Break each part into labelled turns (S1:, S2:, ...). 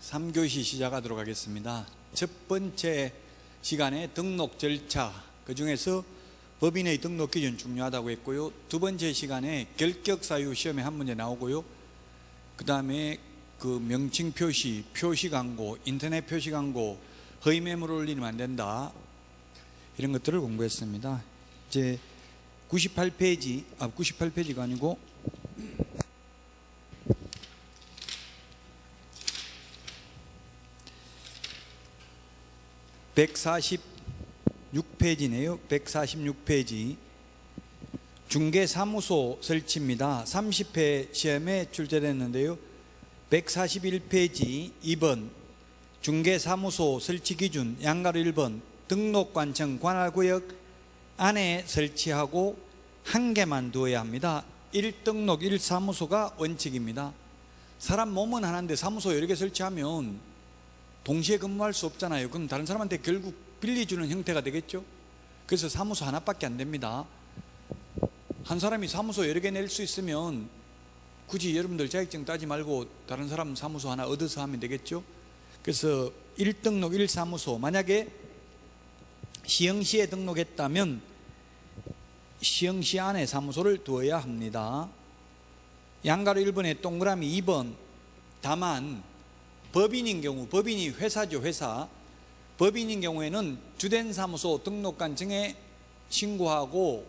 S1: 3교시 시작하도록 하겠습니다. 첫 번째 시간에 등록 절차, 그 중에서 법인의 등록 기준 중요하다고 했고요. 두 번째 시간에 결격 사유 시험에 한 문제 나오고요. 그 다음에 그 명칭 표시, 표시 광고, 인터넷 표시 광고, 허위 매물을 올리면 안 된다, 이런 것들을 공부했습니다. 이제 98페이지가 아니고 146페이지네요. 146페이지 중개사무소 설치입니다. 30회 시험에 출제됐는데요. 141페이지 2번 중개사무소 설치 기준 양가로 1번 등록관청 관할구역 안에 설치하고 한 개만 두어야 합니다. 1등록 1사무소가 원칙입니다. 사람 몸은 하나인데 사무소 여러 개 설치하면 동시에 근무할 수 없잖아요. 그럼 다른 사람한테 결국 빌려주는 형태가 되겠죠. 그래서 사무소 하나밖에 안 됩니다. 한 사람이 사무소 여러 개 낼 수 있으면 굳이 여러분들 자격증 따지 말고 다른 사람 사무소 하나 얻어서 하면 되겠죠. 그래서 1등록 1사무소, 만약에 시흥시에 등록했다면 시흥시 안에 사무소를 두어야 합니다. 양가로 1번에 동그라미 2번. 다만 법인인 경우, 법인이 회사죠, 회사. 법인인 경우에는 주된 사무소 등록관청에 신고하고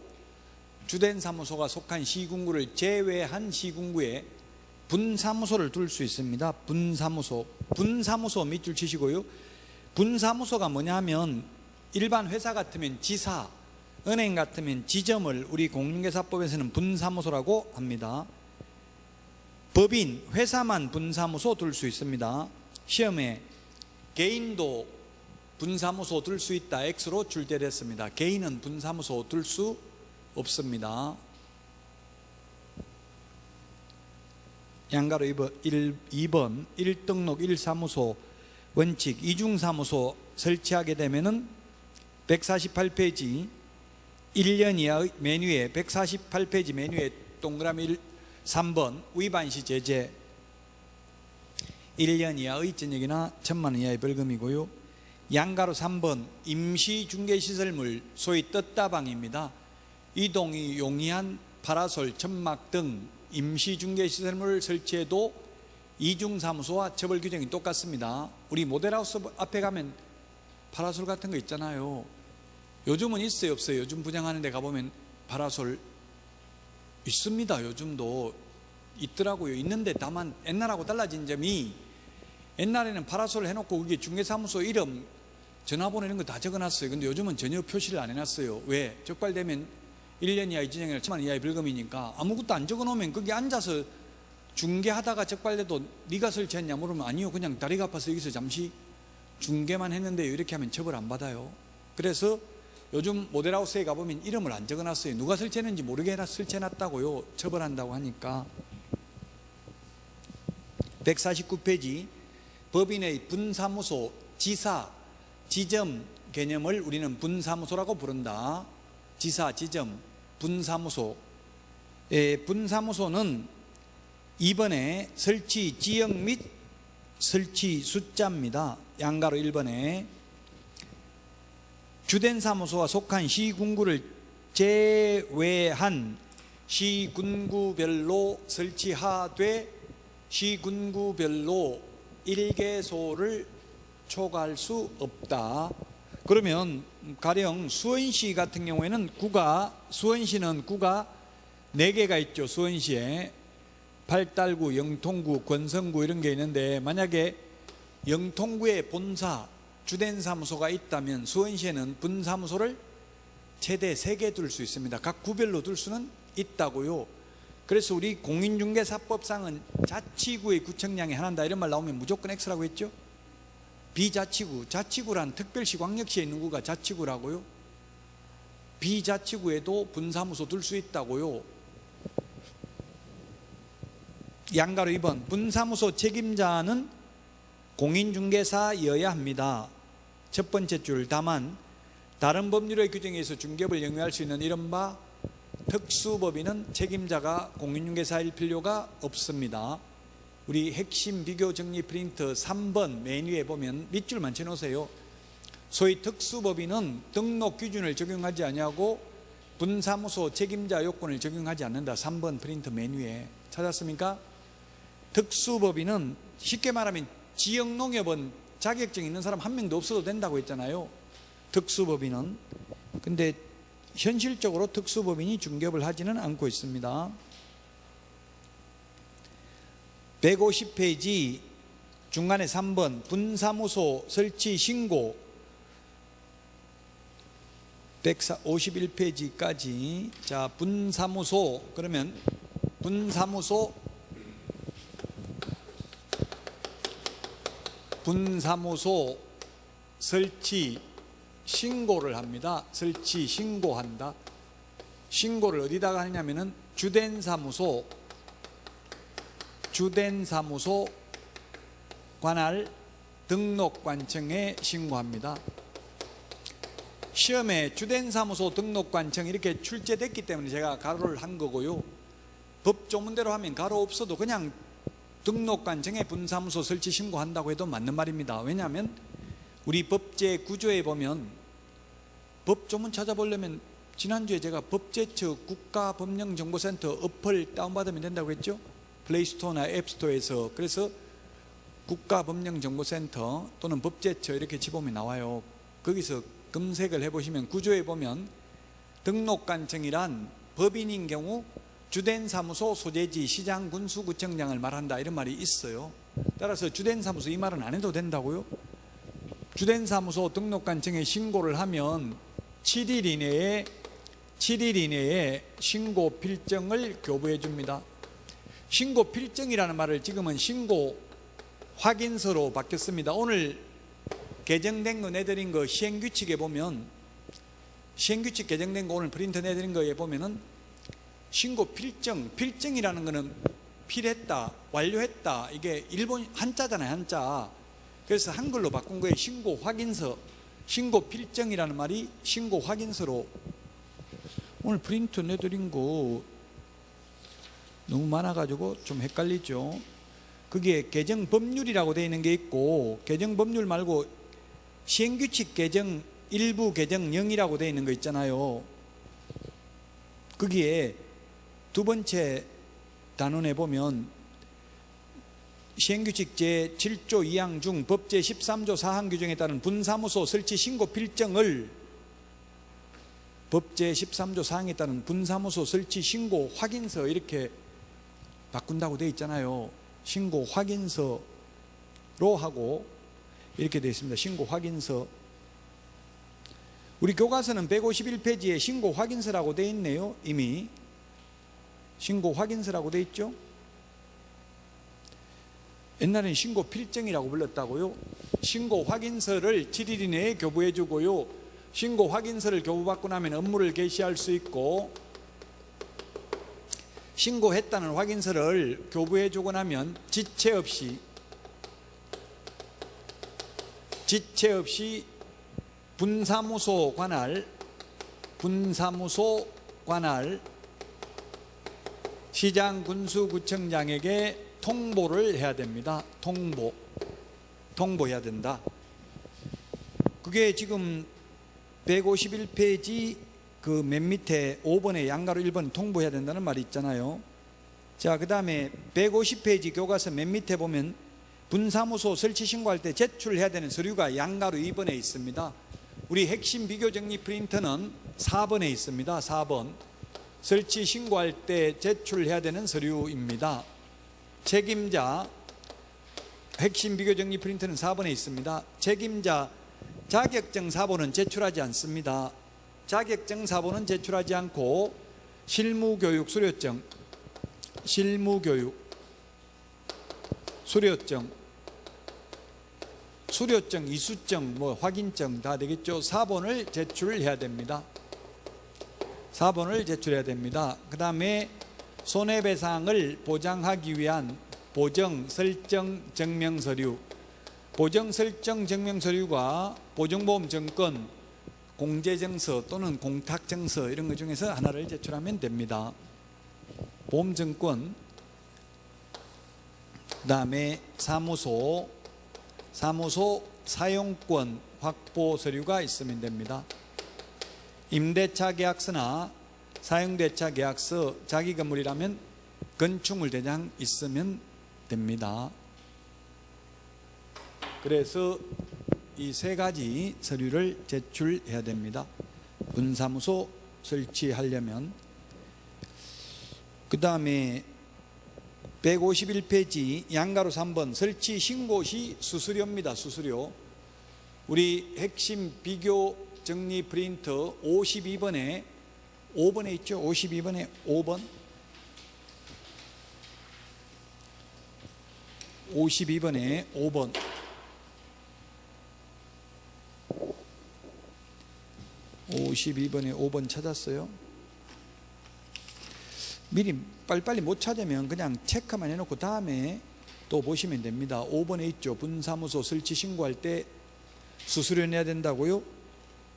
S1: 주된 사무소가 속한 시군구를 제외한 시군구에 분사무소를 둘 수 있습니다. 분사무소 밑줄 치시고요. 분사무소가 뭐냐 하면 일반 회사 같으면 지사, 은행 같으면 지점을 우리 공인중개사법에서는 분사무소라고 합니다. 법인, 회사만 분사무소 둘 수 있습니다. 시험에 개인도 분사무소 둘 수 있다 X로 출제됐습니다. 개인은 분사무소 둘 수 없습니다. 양가로 2번 1등록 1사무소 원칙, 이중사무소 설치하게 되면은 148페이지 1년 이하의 메뉴에 148페이지 메뉴에 동그라미 3번 위반시 제재, 1년 이하의 전역이나 1,000만 원 이하의 벌금이고요. 양가로 3번 임시중개시설물, 소위 떴다방입니다. 이동이 용이한 파라솔, 천막 등 임시중개시설물을 설치해도 이중사무소와 처벌 규정이 똑같습니다. 우리 모델하우스 앞에 가면 파라솔 같은 거 있잖아요. 요즘은 있어요, 없어요? 요즘 분양하는 데 가보면 파라솔 있습니다. 요즘도 있더라고요. 있는데 다만 옛날하고 달라진 점이, 옛날에는 파라솔 해놓고 그게 중개사무소 이름, 전화번호 이런 거 다 적어놨어요. 근데 요즘은 전혀 표시를 안 해놨어요. 왜? 적발되면 1년 이하의 진행이나 1,000만 원 이하의 벌금이니까 아무것도 안 적어놓으면 거기 앉아서 중개하다가 적발돼도 네가 설치했냐 물으면 아니요, 그냥 다리가 아파서 여기서 잠시 중개만 했는데요, 이렇게 하면 처벌 안 받아요. 그래서 요즘 모델하우스에 가보면 이름을 안 적어놨어요. 누가 설치했는지 모르게 설치해놨다고요. 처벌한다고 하니까. 149페이지 법인의 분사무소, 지사, 지점 개념을 우리는 분사무소라고 부른다. 지사, 지점, 분사무소. 분사무소는 2번에 설치 지역 및 설치 숫자입니다. 양가로 1번에 주된 사무소가 속한 시군구를 제외한 시군구별로 설치하되 시군구별로 1개소를 초과할 수 없다. 그러면 가령 수원시 같은 경우에는 수원시는 구가 4개가 있죠. 수원시에 발달구, 영통구, 권성구 이런 게 있는데, 만약에 영통구에 본사, 주된 사무소가 있다면 수원시에는 분사무소를 최대 3개 둘 수 있습니다. 각 구별로 둘 수는 있다고요. 그래서 우리 공인중개사법상은 자치구의 구청량이 하나다 이런 말 나오면 무조건 X라고 했죠. 비자치구, 자치구란 특별시, 광역시에 있는 구가 자치구라고요. 비자치구에도 분사무소 둘 수 있다고요. 양가로 2번 분사무소 책임자는 공인중개사여야 합니다. 첫 번째 줄. 다만 다른 법률의 규정에 의해서 중개업을 영위할 수 있는 이른바 특수법인은 책임자가 공인중개사일 필요가 없습니다. 우리 핵심 비교 정리 프린터 3번 맨 위에 보면 밑줄만 쳐놓으세요. 소위 특수법인은 등록 기준을 적용하지 아니하고 분사무소 책임자 요건을 적용하지 않는다. 3번 프린터 맨 위에 찾았습니까? 특수법인은 쉽게 말하면 지역농협은 자격증 있는 사람 한 명도 없어도 된다고 했잖아요. 특수법인은. 근데 현실적으로 특수법인이 중개업을 하지는 않고 있습니다. 150페이지 중간에 3번 분사무소 설치 신고 151페이지까지 자 분사무소 그러면 분사무소 설치 신고를 합니다. 설치 신고한다. 신고를 어디다가 하냐면은 주된 사무소 관할 등록관청에 신고합니다. 시험에 주된 사무소 등록관청 이렇게 출제됐기 때문에 제가 가로를 한 거고요. 법조문대로 하면 가로 없어도 그냥 등록관청에 분사무소 설치 신고한다고 해도 맞는 말입니다. 왜냐하면 우리 법제 구조에 보면 법조문 찾아보려면 지난주에 제가 법제처 국가법령정보센터 어플 다운받으면 된다고 했죠. 플레이스토어나 앱스토어에서. 그래서 국가법령정보센터 또는 법제처 이렇게 치보면 나와요. 거기서 검색을 해보시면 구조에 보면 등록관청이란 법인인 경우 주된 사무소 소재지 시장 군수 구청장을 말한다 이런 말이 있어요. 따라서 주된 사무소 이 말은 안 해도 된다고요. 주된 사무소 등록관청에 신고를 하면 7일 이내에 신고 필정을 교부해 줍니다. 신고 필정이라는 말을 지금은 신고 확인서로 바뀌었습니다. 오늘 개정된 거 내드린 거 시행규칙에 보면 시행규칙 개정된 거 오늘 프린트 내드린 거에 보면은 신고 필정이라는 거는 필했다, 완료했다. 이게 일본 한자잖아요, 한자. 그래서 한글로 바꾼 거예요. 신고 확인서. 신고 필정이라는 말이 신고 확인서로. 오늘 프린트 내드린 거 너무 많아가지고 좀 헷갈리죠. 그게 개정법률이라고 되어 있는 게 있고 개정법률 말고 시행규칙 개정 일부 개정 0이라고 되어 있는 거 있잖아요. 거기에 두 번째 단원에 보면 시행규칙 제7조 2항 중 법 제13조 4항 규정에 따른 분사무소 설치 신고 필정을 법 제13조 4항에 따른 분사무소 설치 신고 확인서 이렇게 바꾼다고 되어 있잖아요. 신고 확인서로 하고 이렇게 되어 있습니다. 신고 확인서. 우리 교과서는 151페이지에 신고 확인서라고 되어 있네요. 이미 신고 확인서라고 되어 있죠. 옛날에는 신고 필정이라고 불렀다고요. 신고 확인서를 7일 이내에 교부해 주고요. 신고 확인서를 교부받고 나면 업무를 개시할 수 있고 신고했다는 확인서를 교부해 주고 나면 지체 없이 분사무소 관할 시장 군수구청장에게 통보를 해야 됩니다. 통보해야 된다. 그게 지금 151페이지 그 맨 밑에 5번에 양가로 1번 통보해야 된다는 말이 있잖아요. 자, 그 다음에 150페이지 교과서 맨 밑에 보면 분사무소 설치 신고할 때 제출해야 되는 서류가 양가로 2번에 있습니다. 우리 핵심 비교 정리 프린터는 4번에 있습니다. 4번. 설치 신고할 때 제출해야 되는 서류입니다. 책임자 핵심 비교 정리 프린터는 4번에 있습니다. 책임자 자격증 사본은 제출하지 않습니다. 자격증 사본은 제출하지 않고 실무교육 수료증, 수료증, 이수증, 확인증 다 되겠죠. 사본을 제출해야 됩니다. 사본을 제출해야 됩니다. 그 다음에 손해배상을 보장하기 위한 보정 설정 증명 서류, 보정 설정 증명 서류가 보정보험 증권, 공제증서 또는 공탁증서 이런 것 중에서 하나를 제출하면 됩니다. 보험증권, 그 다음에 사무소 사용권 확보 서류가 있으면 됩니다. 임대차 계약서나 사용대차 계약서, 자기 건물이라면 건축물 대장 있으면 됩니다. 그래서 이 세 가지 서류를 제출해야 됩니다. 분사무소 설치하려면. 그 다음에 151페이지 양가로 3번 설치 신고 시 수수료입니다. 수수료. 우리 핵심 비교 정리 프린터 52번에 5번에 있죠. 52번에 5번 52번에 5번 52번에 5번 찾았어요. 미리 빨리빨리 못 찾으면 그냥 체크만 해놓고 다음에 또 보시면 됩니다. 5번에 있죠. 분사무소 설치 신고할 때 수수료 내야 된다고요.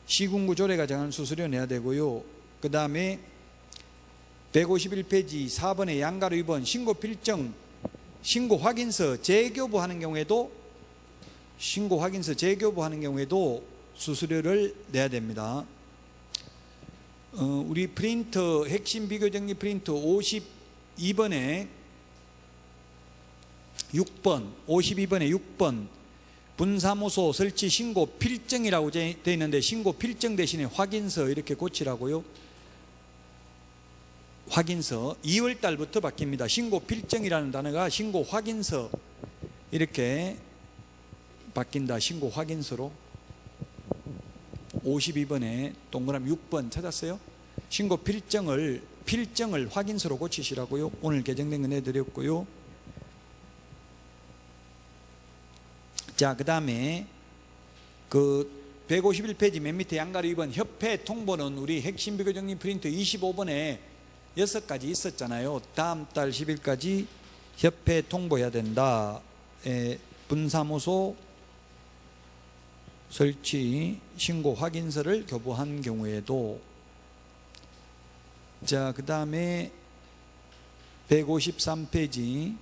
S1: 시군구 조례가 정하는 수수료 내야 되고요. 그 다음에 151페이지 4번에 양가로 2번 신고 필정 신고 확인서 재교부하는 경우에도 수수료를 내야 됩니다. 우리 프린터 핵심 비교 정리 프린터 52번에 6번 분사무소 설치 신고 필정이라고 되어 있는데 신고 필정 대신에 확인서 이렇게 고치라고요. 확인서 2월 달부터 바뀝니다. 신고 필정이라는 단어가 신고 확인서 이렇게 바뀐다. 신고 확인서로. 52번에 동그라미 6번 찾았어요? 신고 필정을 확인서로 고치시라고요. 오늘 개정된 거 내드렸고요. 자, 그 다음에 그 151페이지 맨 밑에 양가로 2번 협회 통보는 우리 핵심 비교 정리 프린터 25번에 6가지 있었잖아요. 다음 달 10일까지 협회 통보해야 된다. 분사무소 설치 신고 확인서를 교부한 경우에도. 자, 그 다음에 153페이지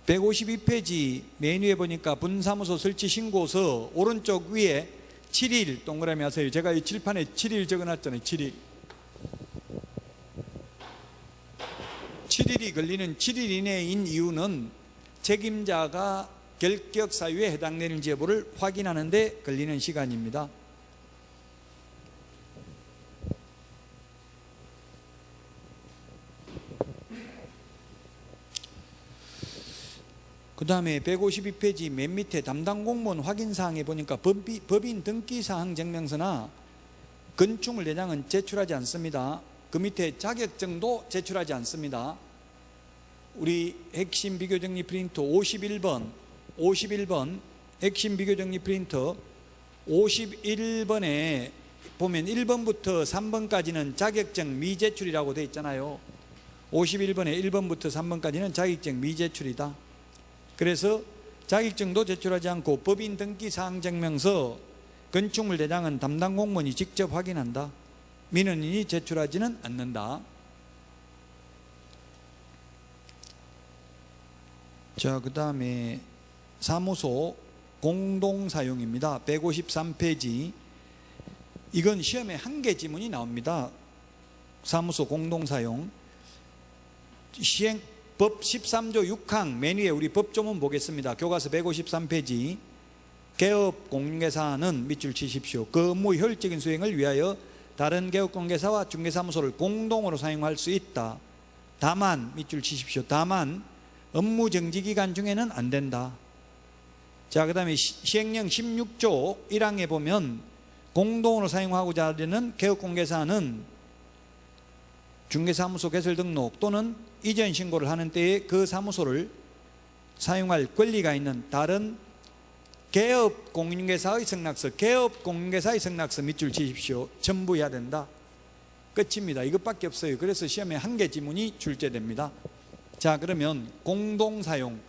S1: 152페이지 메뉴에 보니까 분사무소 설치 신고서 오른쪽 위에 7일 동그라미 하세요. 제가 이 칠판에 7일 적어놨잖아요. 7일이 걸리는 7일 이내인 이유는 책임자가 결격 사유에 해당되는지 여부를 확인하는 데 걸리는 시간입니다. 그 다음에 152페이지 맨 밑에 담당 공무원 확인사항에 보니까 법인 등기사항 증명서나 건축물 대장은 제출하지 않습니다. 그 밑에 자격증도 제출하지 않습니다. 우리 핵심 비교정리 프린터 51번 핵심 비교정리 프린터 51번에 보면 1번부터 3번까지는 자격증 미제출이라고 되어 있잖아요. 51번에 1번부터 3번까지는 자격증 미제출이다. 그래서 자격증도 제출하지 않고 법인 등기사항 증명서 건축물 대장은 담당 공무원이 직접 확인한다. 민원인이 제출하지는 않는다. 자, 그 다음에 사무소 공동사용입니다. 153페이지. 이건 시험에 한 개 지문이 나옵니다. 사무소 공동사용. 시행법 13조 6항 메뉴에 우리 법조문 보겠습니다. 교과서 153페이지. 개업 공개사는 밑줄 치십시오. 그 업무 효율적인 수행을 위하여 다른 개업공개사와 중개사무소를 공동으로 사용할 수 있다. 다만 밑줄 치십시오. 다만 업무 정지기간 중에는 안 된다. 자, 그 다음에 시행령 16조 1항에 보면 공동으로 사용하고자 하는 개업공개사는 중개사무소 개설 등록 또는 이전 신고를 하는 때에 그 사무소를 사용할 권리가 있는 다른 개업공인중개사의 성낙서, 개업공인중개사의 성낙서 밑줄 치십시오. 첨부해야 된다. 끝입니다. 이것밖에 없어요. 그래서 시험에 한 개 지문이 출제됩니다. 자, 그러면 공동사용.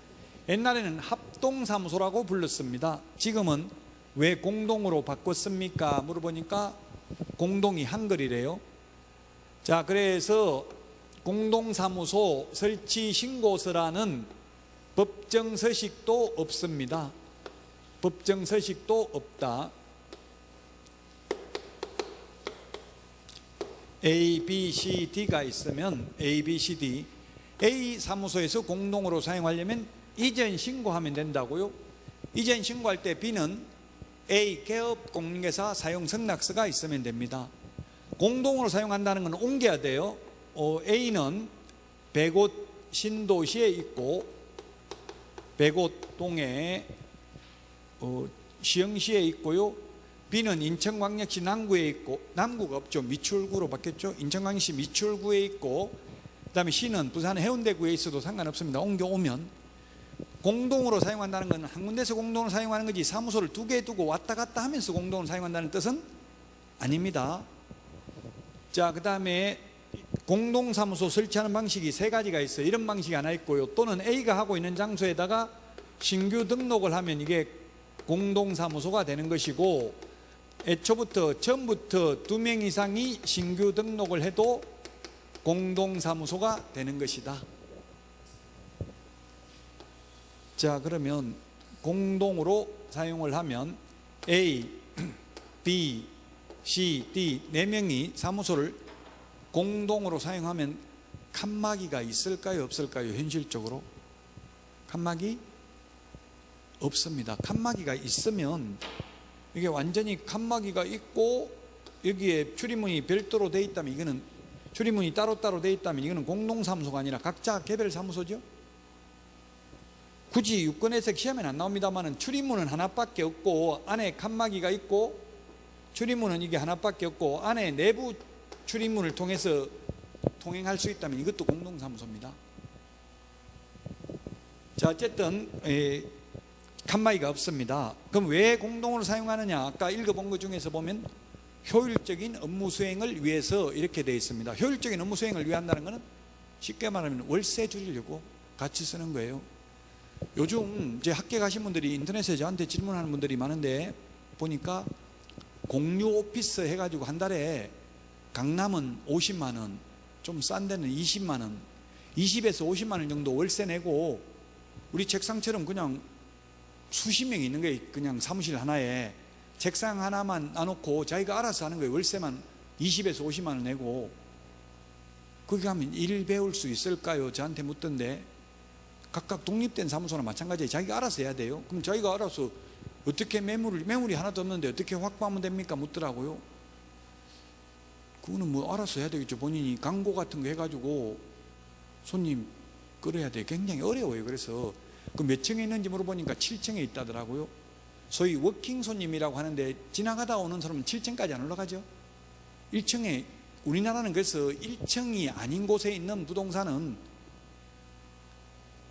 S1: 옛날에는 합동사무소라고 불렀습니다. 지금은 왜 공동으로 바꿨습니까? 물어보니까 공동이 한글이래요. 자, 그래서 공동사무소 설치 신고서라는 법정 서식도 없습니다. 법정 서식도 없다. A, B, C, D가 있으면 A, B, C, D, A 사무소에서 공동으로 사용하려면 이전 신고하면 된다고요. 이전 신고할 때 B는 A 개업 공인중개사 사용 승낙서가 있으면 됩니다. 공동으로 사용한다는 건 옮겨야 돼요. A는 백옷 신도시에 있고 백옷동에 시흥시에 있고요. B는 인천광역시 남구에 있고, 남구가 없죠. 미추홀구로 바뀌었죠. 인천광역시 미추홀구에 있고, 그 다음에 C는 부산 해운대구에 있어도 상관없습니다. 옮겨오면. 공동으로 사용한다는 건 한 군데서 공동으로 사용하는 거지 사무소를 두 개 두고 왔다 갔다 하면서 공동으로 사용한다는 뜻은 아닙니다. 자, 그 다음에 공동사무소 설치하는 방식이 세 가지가 있어요. 이런 방식이 하나 있고요. 또는 A가 하고 있는 장소에다가 신규 등록을 하면 이게 공동사무소가 되는 것이고, 애초부터 처음부터 2명 이상이 신규 등록을 해도 공동사무소가 되는 것이다. 자, 그러면 공동으로 사용을 하면 A, B, C, D 4명이 사무소를 공동으로 사용하면 칸막이가 있을까요, 없을까요? 현실적으로 칸막이 없습니다. 칸막이가 있으면 이게 완전히 칸막이가 있고 여기에 출입문이 별도로 돼 있다면, 이거는 출입문이 따로따로 돼 있다면 이거는 공동사무소가 아니라 각자 개별 사무소죠. 굳이 유권에서 시험에는 안 나옵니다만 출입문은 하나밖에 없고 안에 칸막이가 있고, 출입문은 이게 하나밖에 없고 안에 내부 출입문을 통해서 통행할 수 있다면 이것도 공동사무소입니다. 자, 어쨌든 칸막이가 없습니다. 그럼 왜 공동으로 사용하느냐? 아까 읽어본 것 중에서 보면 효율적인 업무 수행을 위해서 이렇게 되어 있습니다. 효율적인 업무 수행을 위한다는 것은 쉽게 말하면 월세 줄이려고 같이 쓰는 거예요. 요즘 제 학교 가신 분들이 인터넷에 저한테 질문하는 분들이 많은데 보니까 공유 오피스 해가지고 한 달에 강남은 50만 원, 좀 싼 데는 20만 원, 20에서 50만 원 정도 월세 내고 우리 책상처럼 그냥 수십 명이 있는 거예요. 그냥 사무실 하나에 책상 하나만 놔놓고 자기가 알아서 하는 거예요. 월세만 20에서 50만 원 내고. 거기 가면 일 배울 수 있을까요? 저한테 묻던데, 각각 독립된 사무소나 마찬가지에 자기가 알아서 해야 돼요. 그럼 자기가 알아서 어떻게 매물이 하나도 없는데 어떻게 확보하면 됩니까? 묻더라고요. 그거는 뭐 알아서 해야 되겠죠. 본인이 광고 같은 거 해가지고 손님 끌어야 돼. 굉장히 어려워요. 그래서 그 몇 층에 있는지 물어보니까 7층에 있다더라고요. 소위 워킹 손님이라고 하는데 지나가다 오는 사람은 7층까지 안 올라가죠. 1층에, 우리나라는 그래서 1층이 아닌 곳에 있는 부동산은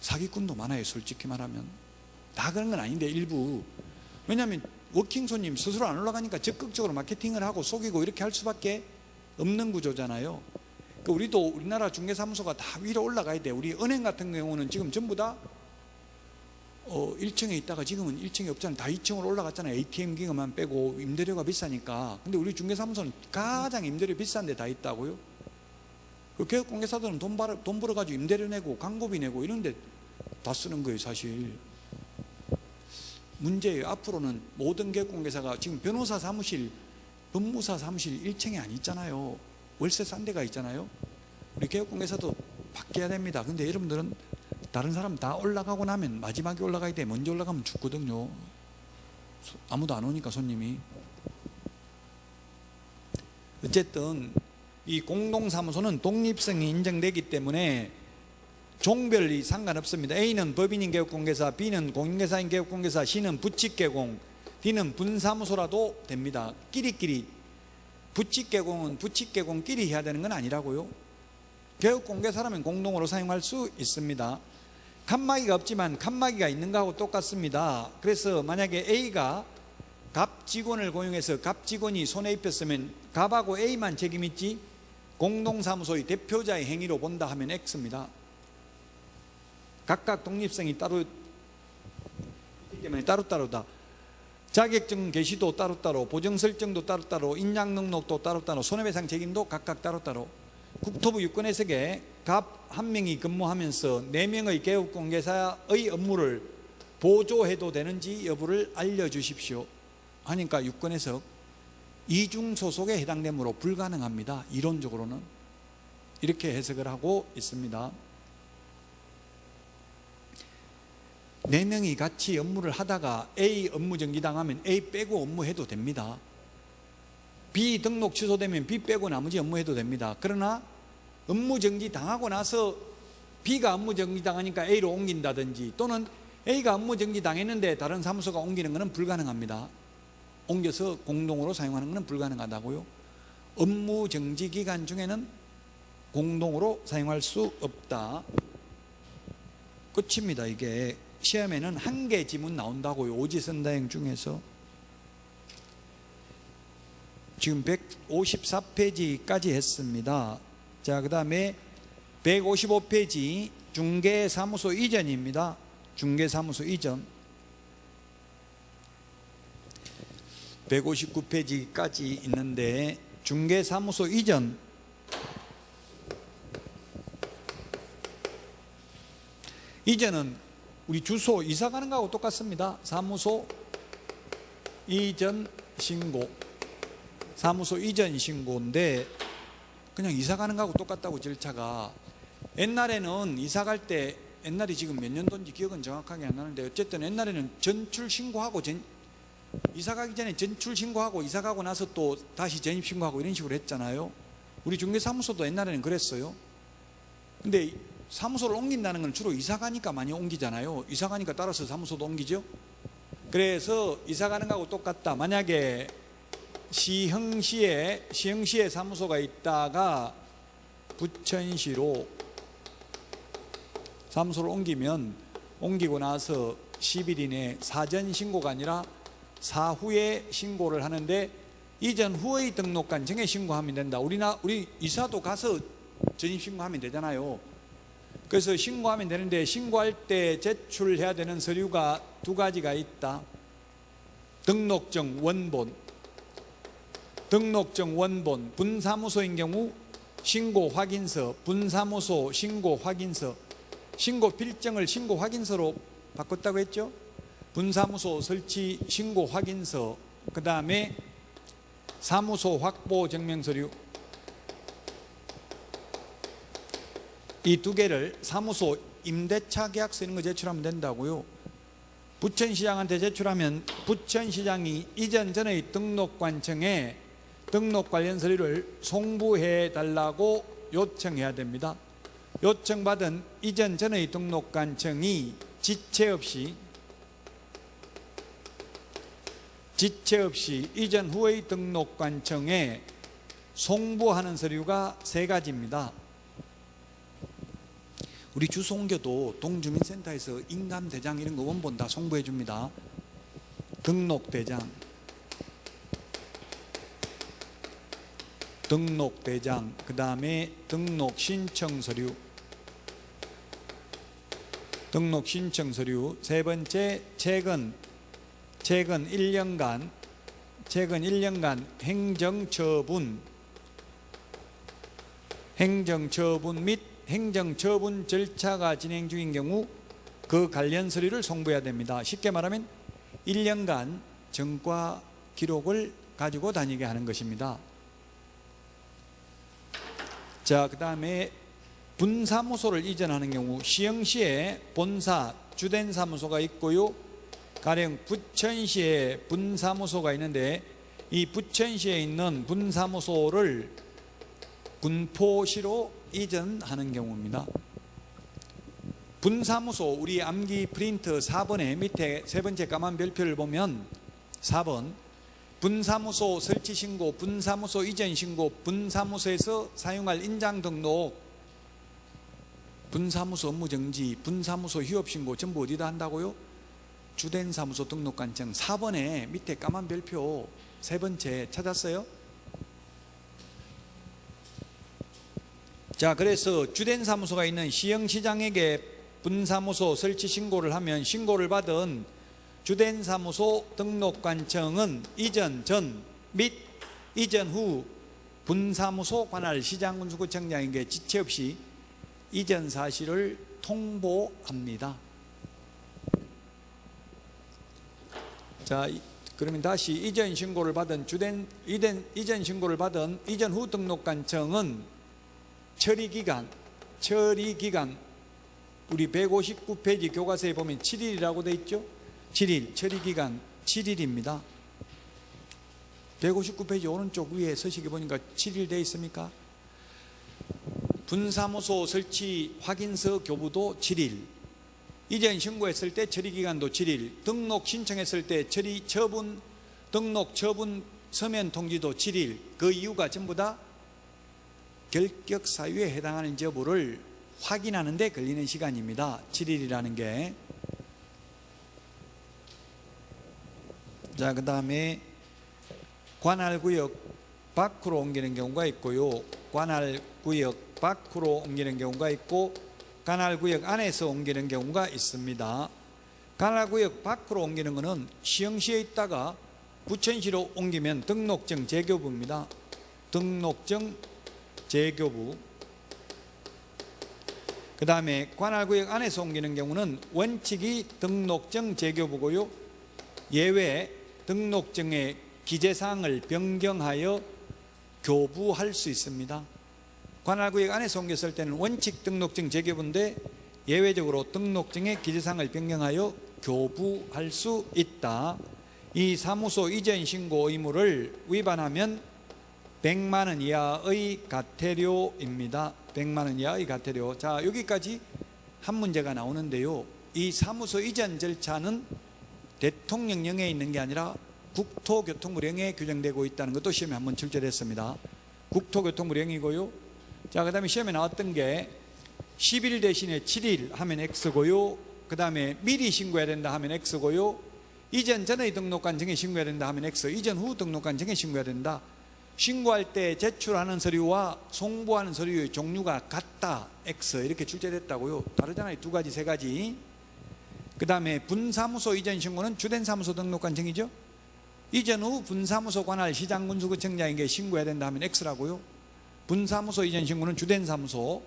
S1: 사기꾼도 많아요. 솔직히 말하면 다 그런 건 아닌데 일부. 왜냐하면 워킹 손님 스스로 안 올라가니까 적극적으로 마케팅을 하고 속이고 이렇게 할 수밖에 없는 구조잖아요. 그러니까 우리도 우리나라 중개사무소가 다 위로 올라가야 돼. 우리 은행 같은 경우는 지금 전부 다 1층에 있다가 지금은 1층이 없잖아요. 다 2층으로 올라갔잖아요. ATM 기금만 빼고 임대료가 비싸니까. 근데 우리 중개사무소는 가장 임대료 비싼 데 다 있다고요. 그 개업공개사들은 돈 벌어가지고 임대료 내고 광고비 내고 이런 데 다 쓰는 거예요. 사실 문제예요. 앞으로는 모든 개업공개사가 지금 변호사 사무실, 법무사 사무실 1층에 안 있잖아요. 월세 싼 데가 있잖아요. 우리 개업공개사도 바뀌어야 됩니다. 근데 여러분들은 다른 사람 다 올라가고 나면 마지막에 올라가야 돼. 먼저 올라가면 죽거든요. 아무도 안 오니까 손님이. 어쨌든 이 공동사무소는 독립성이 인정되기 때문에 종별이 상관없습니다. A는 법인인 개업공개사, B는 공인중개사인 개업공개사, C는 부칙개공, D는 분사무소라도 됩니다. 끼리끼리. 부칙개공은 부칙개공끼리 해야 되는 건 아니라고요. 개업공개사라면 공동으로 사용할 수 있습니다. 칸막이가 없지만 칸막이가 있는 거하고 똑같습니다. 그래서 만약에 A가 갑 직원을 고용해서 갑 직원이 손해 입혔으면 갑하고 A만 책임 있지 공동사무소의 대표자의 행위로 본다 하면 X입니다. 각각 독립성이 따로 있기 때문에 따로따로다. 자격증 개시도 따로따로, 보정설정도 따로따로, 인양등록도 따로따로, 손해배상 책임도 각각 따로따로. 국토부 유권해석에 갑 한 명이 근무하면서 4명의 개업공개사의 업무를 보조해도 되는지 여부를 알려주십시오 하니까 유권해석 이중소속에 해당되므로 불가능합니다. 이론적으로는 이렇게 해석을 하고 있습니다. 4명이 같이 업무를 하다가 A 업무 정지당하면 A 빼고 업무해도 됩니다. B 등록 취소되면 B 빼고 나머지 업무해도 됩니다. 그러나 업무 정지 당하고 나서 B가 업무 정지 당하니까 A로 옮긴다든지 또는 A가 업무 정지 당했는데 다른 사무소가 옮기는 것은 불가능합니다. 옮겨서 공동으로 사용하는 것은 불가능하다고요. 업무 정지 기간 중에는 공동으로 사용할 수 없다. 끝입니다. 이게 시험에는 1개 지문 나온다고요. 오지선다형 중에서. 지금 154페이지까지 했습니다. 자, 그 다음에 155페이지 중개사무소 이전입니다. 중개사무소 이전 159페이지까지 있는데 중개사무소 이전 이전은 우리 주소 이사 가는 거하고 똑같습니다. 사무소 이전 신고 사무소 이전 신고인데 그냥 이사 가는 거하고 똑같다고 절차가. 옛날에는 이사 갈 때 옛날이 지금 몇 년도인지 기억은 정확하게 안 나는데 어쨌든 옛날에는 전출 신고하고 이사 가기 전에 전출 신고하고 이사 가고 나서 또 다시 전입 신고하고 이런 식으로 했잖아요. 우리 중개사무소도 옛날에는 그랬어요. 근데 사무소를 옮긴다는 건 주로 이사 가니까 많이 옮기잖아요. 이사 가니까 따라서 사무소도 옮기죠. 그래서 이사 가는 거하고 똑같다. 만약에 시흥시에 사무소가 있다가 부천시로 사무소를 옮기고 나서 10일 이내 사전 신고가 아니라 사후에 신고를 하는데 이전 후의 등록관청에 신고하면 된다. 우리 이사도 가서 전입 신고하면 되잖아요. 그래서 신고하면 되는데 신고할 때 제출해야 되는 서류가 2가지가 있다. 등록증 원본, 분사무소인 경우 신고 확인서, 분사무소 신고 확인서, 신고 필정을 신고 확인서로 바꿨다고 했죠. 분사무소 설치 신고 확인서, 그 다음에 사무소 확보 증명서류, 이 2개를 사무소 임대차 계약서 이런 거 제출하면 된다고요. 부천시장한테 제출하면 부천시장이 이전 전의 등록관청에 등록 관련 서류를 송부해 달라고 요청해야 됩니다. 요청받은 이전 전의 등록관청이 지체 없이 이전 후의 등록관청에 송부하는 서류가 3가지입니다. 우리 주소 옮겨도 동주민센터에서 인감대장 이런 거 원본 다 송부해 줍니다. 등록대장, 그 다음에 등록신청서류, 3번째 최근 1년간 행정처분 및 행정처분 절차가 진행 중인 경우 그 관련 서류를 송부해야 됩니다. 쉽게 말하면 1년간 전과 기록을 가지고 다니게 하는 것입니다. 자, 그 다음에 분사무소를 이전하는 경우 시흥시에 본사 주된 사무소가 있고요. 가령 부천시에 분사무소가 있는데 이 부천시에 있는 분사무소를 군포시로 이전하는 경우입니다. 분사무소 우리 암기 프린트 4번에 밑에 3번째 까만 별표를 보면 4번 분사무소 설치 신고, 분사무소 이전 신고, 분사무소에서 사용할 인장 등록, 분사무소 업무 정지, 분사무소 휴업 신고 전부 어디다 한다고요? 주된 사무소 등록관청 4번에 밑에 까만 별표 3번째 찾았어요? 자, 그래서 주된 사무소가 있는 시흥시장에게 분사무소 설치 신고를 하면 신고를 받은 주된 사무소 등록관청은 이전 전 및 이전 후 분사무소 관할 시장군수구청장에게 지체 없이 이전 사실을 통보합니다. 자, 그러면 다시 이전 신고를 받은 이전 후 등록관청은 처리기간 우리 159페이지 교과서에 보면 7일이라고 되어 있죠. 7일, 처리기간 7일입니다. 159페이지 오른쪽 위에 서식에 보니까 7일 되어 있습니까? 분사무소 설치 확인서 교부도 7일, 이전 신고했을 때 처리기간도 7일, 등록 신청했을 때 등록 처분 서면 통지도 7일. 그 이유가 전부 다 결격 사유에 해당하는 여부를 확인하는 데 걸리는 시간입니다. 7일이라는 게. 자, 그 다음에 관할구역 밖으로 옮기는 경우가 있고요. 관할구역 밖으로 옮기는 경우가 있고, 관할구역 안에서 옮기는 경우가 있습니다. 관할구역 밖으로 옮기는 것은 시흥시에 있다가 부천시로 옮기면 등록증 재교부입니다. 등록증 재교부. 그 다음에 관할구역 안에서 옮기는 경우는 원칙이 등록증 재교부고요. 예외 등록증의 기재사항을 변경하여 교부할 수 있습니다. 관할구역 안에서 옮겼을 때는 원칙 등록증 재교부인데 예외적으로 등록증의 기재사항을 변경하여 교부할 수 있다. 이 사무소 이전 신고 의무를 위반하면 100만 원 이하의 과태료입니다. 100만 원 이하의 과태료. 자, 여기까지 한 문제가 나오는데요. 이 사무소 이전 절차는 대통령령에 있는 게 아니라 국토교통부령에 규정되고 있다는 것도 시험에 한번 출제됐습니다. 국토교통부령이고요. 자, 그 다음에 시험에 나왔던 게 10일 대신에 7일 하면 X고요. 그 다음에 미리 신고해야 된다 하면 X고요. 이전 전의 등록관청에 신고해야 된다 하면 X, 이전 후 등록관청에 신고해야 된다. 신고할 때 제출하는 서류와 송부하는 서류의 종류가 같다, X. 이렇게 출제됐다고요. 다르잖아요. 두 가지, 세 가지. 그 다음에 분사무소 이전 신고는 주된 사무소 등록관청이죠. 이전 후 분사무소 관할 시장군수구청장에게 신고해야 된다 하면 X라고요. 분사무소 이전 신고는 주된 사무소.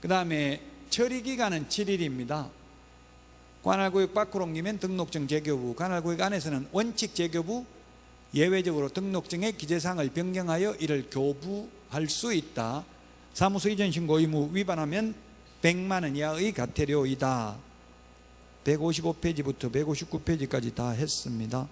S1: 그 다음에 처리기간은 7일입니다. 관할구역 밖으로 옮기면 등록증 재교부, 관할구역 안에서는 원칙 재교부, 예외적으로 등록증의 기재사항을 변경하여 이를 교부할 수 있다. 사무소 이전 신고 의무 위반하면 100만 원 이하의 과태료이다. 155페이지부터 159페이지까지 다 했습니다.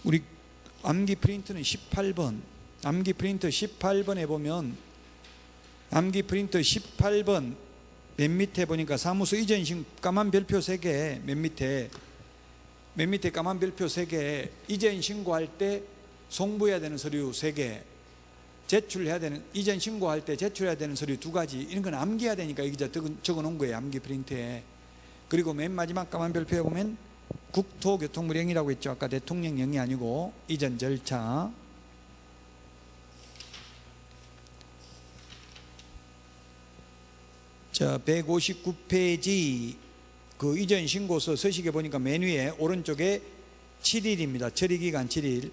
S1: 우리 암기 프린트는 18번, 암기 프린트 18번에 보면 암기 프린트 18번 맨 밑에 보니까 사무소 이전 신고 까만 별표 3개, 맨 밑에 까만 별표 3개, 이전 신고할 때 송부해야 되는 서류 3개, 제출해야 되는, 이전 신고할 때 제출해야 되는 서류 2가지, 이런 건 암기해야 되니까 여기 적어 놓은 거예요, 암기 프린트에. 그리고 맨 마지막 까만 별표에 보면 국토교통부령이라고 했죠. 아까 대통령령이 아니고 이전 절차. 자, 159페이지 그 이전 신고서 서식에 보니까 맨 위에 오른쪽에 7일입니다. 처리기간 7일.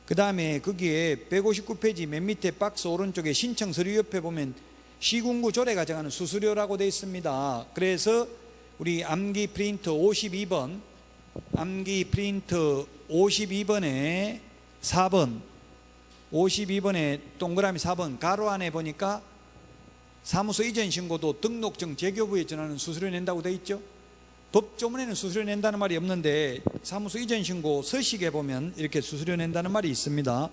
S1: 그 다음에 거기에 159페이지 맨 밑에 박스 오른쪽에 신청 서류 옆에 보면 시군구 조례가 정하는 수수료라고 되어 있습니다. 그래서 우리 암기 프린트 52번, 암기 프린트 52번에 4번, 52번에 동그라미 4번 가로 안에 보니까 사무소 이전 신고도 등록증 재교부에 전하는 수수료 낸다고 되어 있죠. 법조문에는 수수료 낸다는 말이 없는데 사무소 이전 신고 서식에 보면 이렇게 수수료 낸다는 말이 있습니다.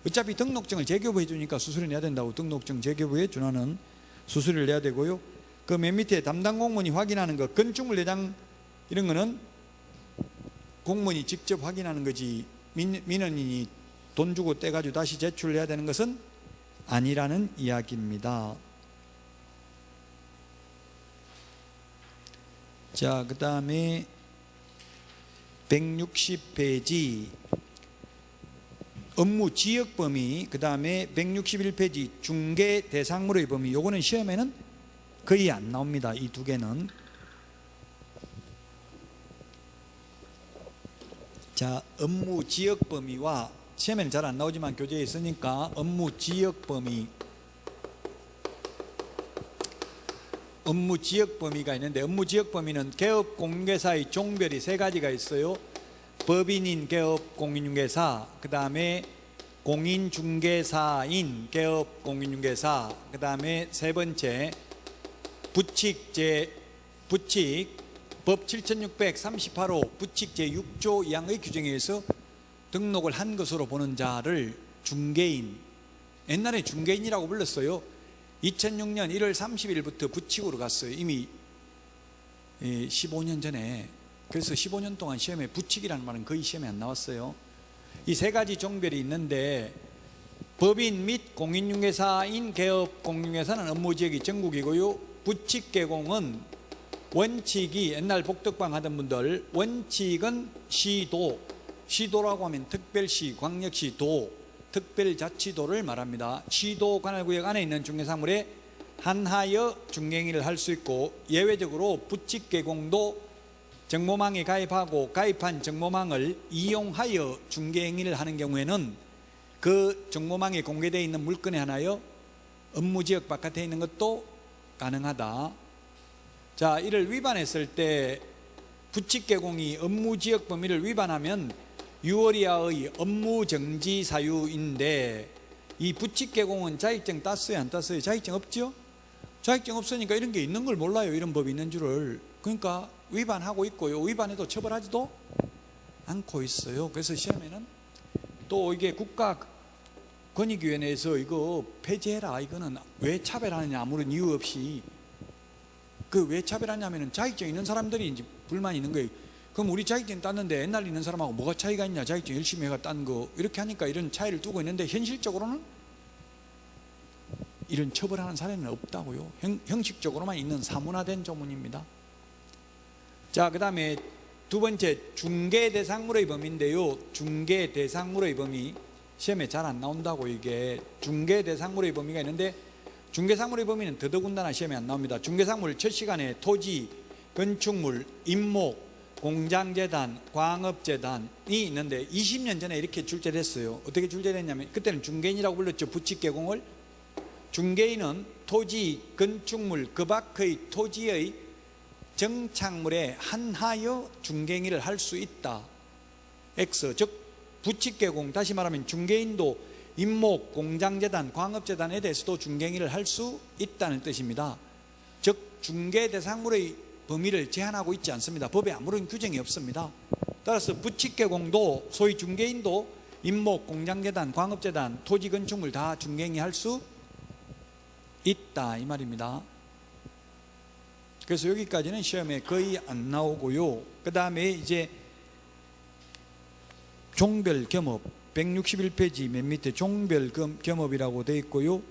S1: 어차피 등록증을 재교부해 주니까 수수료 내야 된다고, 등록증 재교부에 준하는 수수료를 내야 되고요. 그 맨 밑에 담당 공무원이 확인하는 거, 건축물 내장 이런 거는 공무원이 직접 확인하는 거지 민원인이 돈 주고 떼가지고 다시 제출해야 되는 것은 아니라는 이야기입니다. 자, 그 다음에 160페이지 업무 지역 범위, 그 다음에 161페이지 중개 대상물의 범위, 요거는 시험에는 거의 안 나옵니다. 이 두 개는. 자, 업무 지역 범위와 시험에는 잘 안 나오지만 교재에 있으니까 업무 지역 범위, 업무 지역 범위가 있는데, 업무 지역 범위는 개업 공인중개사의 종별이 세 가지가 있어요. 법인인 개업 공인중개사, 그 다음에 공인중개사인 개업 공인중개사, 그 다음에 세 번째 부칙 법 7638호 부칙 제6조 2항의 규정에 의해서 등록을 한 것으로 보는 자를 중개인, 옛날에 중개인이라고 불렀어요. 2006년 1월 30일부터 부칙으로 갔어요. 이미 15년 전에. 그래서 15년 동안 시험에 부칙이라는 말은 거의 시험에 안 나왔어요. 이 세 가지 종별이 있는데, 법인 및 공인중개사인 개업 공인중개사는 업무지역이 전국이고요. 부칙개공은 원칙이, 옛날 복덕방 하던 분들, 원칙은 시도라고 하면 특별시, 광역시, 도, 특별자치도를 말합니다. 시도 관할구역 안에 있는 중개사물에 한하여 중개행위를 할 수 있고, 예외적으로 부칙개공도 정모망에 가입하고 가입한 정모망을 이용하여 중개행위를 하는 경우에는 그 정모망에 공개되어 있는 물건에 한하여 업무지역 바깥에 있는 것도 가능하다. 자, 이를 위반했을 때 부칙개공이 업무지역 범위를 위반하면 6월 이하의 업무정지 사유인데, 이 부칙개공은 자격증 땄어요, 안 땄어요? 자격증 없죠? 자격증 없으니까 이런 게 있는 걸 몰라요. 이런 법이 있는 줄을. 그러니까 위반하고 있고요. 위반해도 처벌하지도 않고 있어요. 그래서 시험에는 또 이게 국가권익위원회에서 이거 폐지해라, 이거는 왜 차별하느냐, 아무런 이유 없이. 그 왜 차별하냐면은 자격증 있는 사람들이 이제 불만이 있는 거예요. 그럼 우리 자격증 땄는데 옛날 있는 사람하고 뭐가 차이가 있냐, 자격증 열심히 해가 딴 거, 이렇게 하니까 이런 차이를 두고 있는데, 현실적으로는 이런 처벌하는 사례는 없다고요. 형식적으로만 있는 사문화된 조문입니다. 자, 그 다음에 두 번째, 중개대상물의 범위인데요. 중개대상물의 범위, 시험에 잘 안 나온다고. 이게 중개대상물의 범위가 있는데, 중개상물의 범위는 더더군다나 시험에 안 나옵니다. 중개상물 첫 시간에 토지, 건축물, 임목, 공장재단, 광업재단이 있는데 20년 전에 이렇게 출제됐어요. 어떻게 출제됐냐면, 그때는 중개인이라고 불렀죠. 부칙개공을. 중개인은 토지, 건축물, 그 밖의 토지의 정착물에 한하여 중개행위를 할 수 있다. X, 즉 부칙개공, 다시 말하면 중개인도 임목, 공장재단, 광업재단에 대해서도 중개행위를 할 수 있다는 뜻입니다. 즉 중개대상물의 범위를 제한하고 있지 않습니다. 법에 아무런 규정이 없습니다. 따라서 부칙개공도, 소위 중개인도 임목, 공장재단, 광업재단, 토지, 건축물 다 중개행위 할 수 있다, 이 말입니다. 그래서 여기까지는 시험에 거의 안 나오고요. 그 다음에 이제 종별 겸업, 161페이지 맨 밑에 종별 겸업이라고 되어 있고요.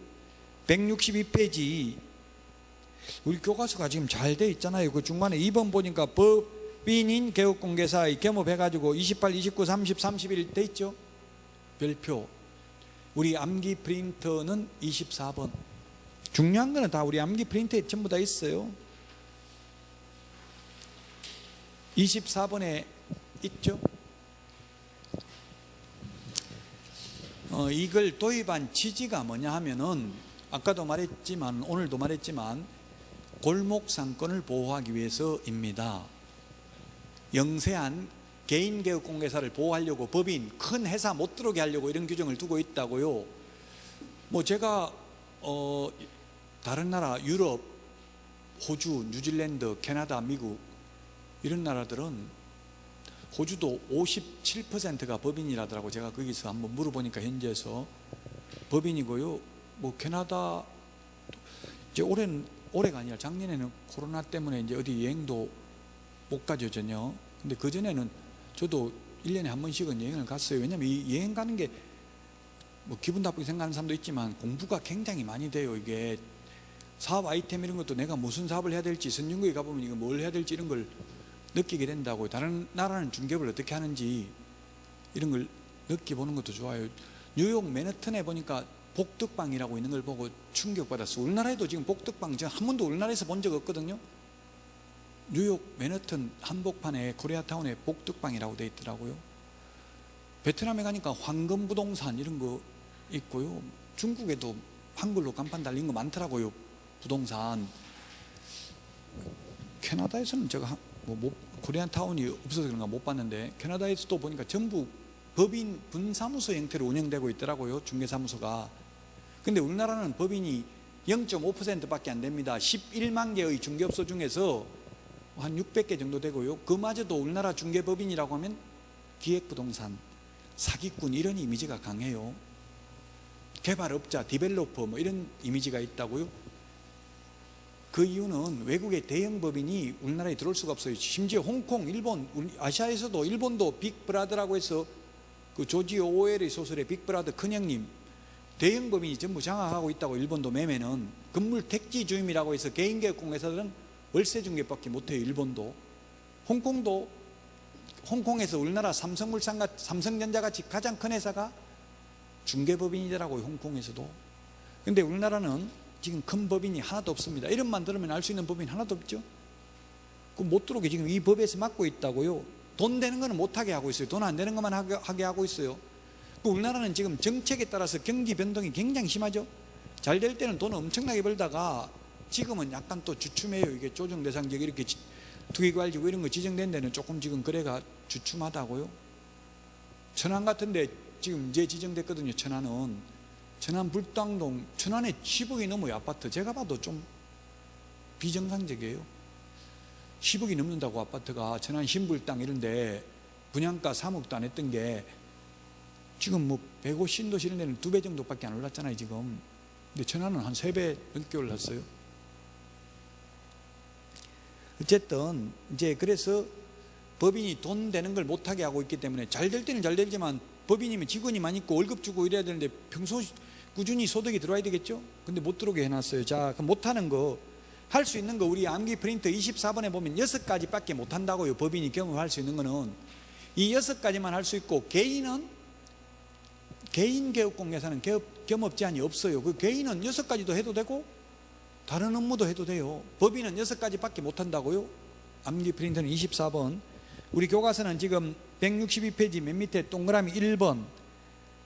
S1: 162페이지 우리 교과서가 지금 잘 되어 있잖아요. 그 중간에 2번 보니까 법인인 개업공개사의 겸업해가지고 28, 29, 30, 31 되어 있죠. 별표. 우리 암기 프린터는 24번. 중요한 거는 다 우리 암기 프린터에 전부 다 있어요. 24번에 있죠. 이걸 도입한 취지가 뭐냐 하면은, 아까도 말했지만 오늘도 말했지만 골목 상권을 보호하기 위해서입니다. 영세한 개인 개업 공개사를 보호하려고 법인 큰 회사 못 들어오게 하려고 이런 규정을 두고 있다고요. 뭐 제가 다른 나라 유럽, 호주, 뉴질랜드, 캐나다, 미국 이런 나라들은 호주도 57%가 법인이라더라고. 제가 거기서 한번 물어보니까 현지에서 법인이고요. 뭐 캐나다 이제 올해가 아니라 작년에는 코로나 때문에 이제 어디 여행도 못 가죠 전혀. 근데 그 전에는 저도 1년에 한 번씩은 여행을 갔어요. 왜냐면 이 여행 가는 게 뭐 기분 나쁘게 생각하는 사람도 있지만 공부가 굉장히 많이 돼요. 이게 사업 아이템 이런 것도 내가 무슨 사업을 해야 될지, 선진국에 가보면 이거 뭘 해야 될지 이런 걸 느끼게 된다고. 다른 나라는 중개업을 어떻게 하는지 이런 걸 느껴보는 것도 좋아요. 뉴욕 맨해튼에 보니까 복덕방이라고 있는 걸 보고 충격받았어요. 우리나라에도 지금 복덕방 제가 한 번도 우리나라에서 본 적 없거든요. 뉴욕 맨해튼 한복판에 코리아타운에 복덕방이라고 돼 있더라고요. 베트남에 가니까 황금부동산 이런 거 있고요. 중국에도 한글로 간판 달린 거 많더라고요. 부동산. 캐나다에서는 제가 코리아타운이 없어서 그런가 못 봤는데, 캐나다에서도 보니까 전부 법인 분사무소 형태로 운영되고 있더라고요. 중개사무소가. 근데 우리나라는 법인이 0.5%밖에 안 됩니다. 11만 개의 중개업소 중에서 한 600개 정도 되고요. 그마저도 우리나라 중개법인이라고 하면 기획부동산, 사기꾼 이런 이미지가 강해요. 개발업자, 디벨로퍼 뭐 이런 이미지가 있다고요. 그 이유는 외국의 대형 법인이 우리나라에 들어올 수가 없어요. 심지어 홍콩, 일본, 아시아에서도 일본도 빅브라더라고 해서 그 조지 오웰의 소설의 빅브라더 큰형님, 대형 법인이 전부 장악하고 있다고. 일본도 매매는 건물 택지 주임이라고 해서 개인개업공회사들은 월세 중개밖에 못해요. 일본도. 홍콩도, 홍콩에서 우리나라 삼성전자 같이 가장 큰 회사가 중개법인이더라고요. 홍콩에서도. 근데 우리나라는 지금 큰 법인이 하나도 없습니다. 이름만 들으면 알 수 있는 법인이 하나도 없죠. 그 못 들어오게 지금 이 법에서 막고 있다고요. 돈 되는 거는 못하게 하고 있어요. 돈 안 되는 것만 하게 하고 있어요. 그 우리나라는 지금 정책에 따라서 경기 변동이 굉장히 심하죠. 잘 될 때는 돈 엄청나게 벌다가 지금은 약간 또 주춤해요. 이게 조정 대상 지역 이렇게 투기과열지구 이런 거 지정된 데는 조금 지금 거래가 주춤하다고요. 천안 같은데 지금 이제 지정됐거든요. 천안 불당동, 천안에 10억이 넘어요. 아파트. 제가 봐도 좀 비정상적이에요. 10억이 넘는다고 아파트가. 천안 신불당 이런데 분양가 3억도 안 했던 게 지금 뭐 105 신도시 이런 데는 2배 정도밖에 안 올랐잖아요 지금. 근데 천안은 한 3배 넘게 올랐어요. 어쨌든 이제 그래서 법인이 돈 되는 걸 못하게 하고 있기 때문에, 잘 될 때는 잘 되지만 법인이면 직원이만 있고 월급 주고 이래야 되는데 평소 꾸준히 소득이 들어와야 되겠죠. 근데 못 들어오게 해놨어요. 자, 그럼 못하는 거, 할 수 있는 거 우리 암기 프린터 24번에 보면 6가지밖에 못한다고요. 법인이 경험할 수 있는 거는 이 6가지만 할 수 있고, 개인은 개인개업공개사는 겸업 제한이 없어요. 그 개인은 6가지도 해도 되고 다른 업무도 해도 돼요. 법인은 6가지밖에 못한다고요. 암기 프린터는 24번. 우리 교과서는 지금 162페이지 맨 밑에 동그라미 1번,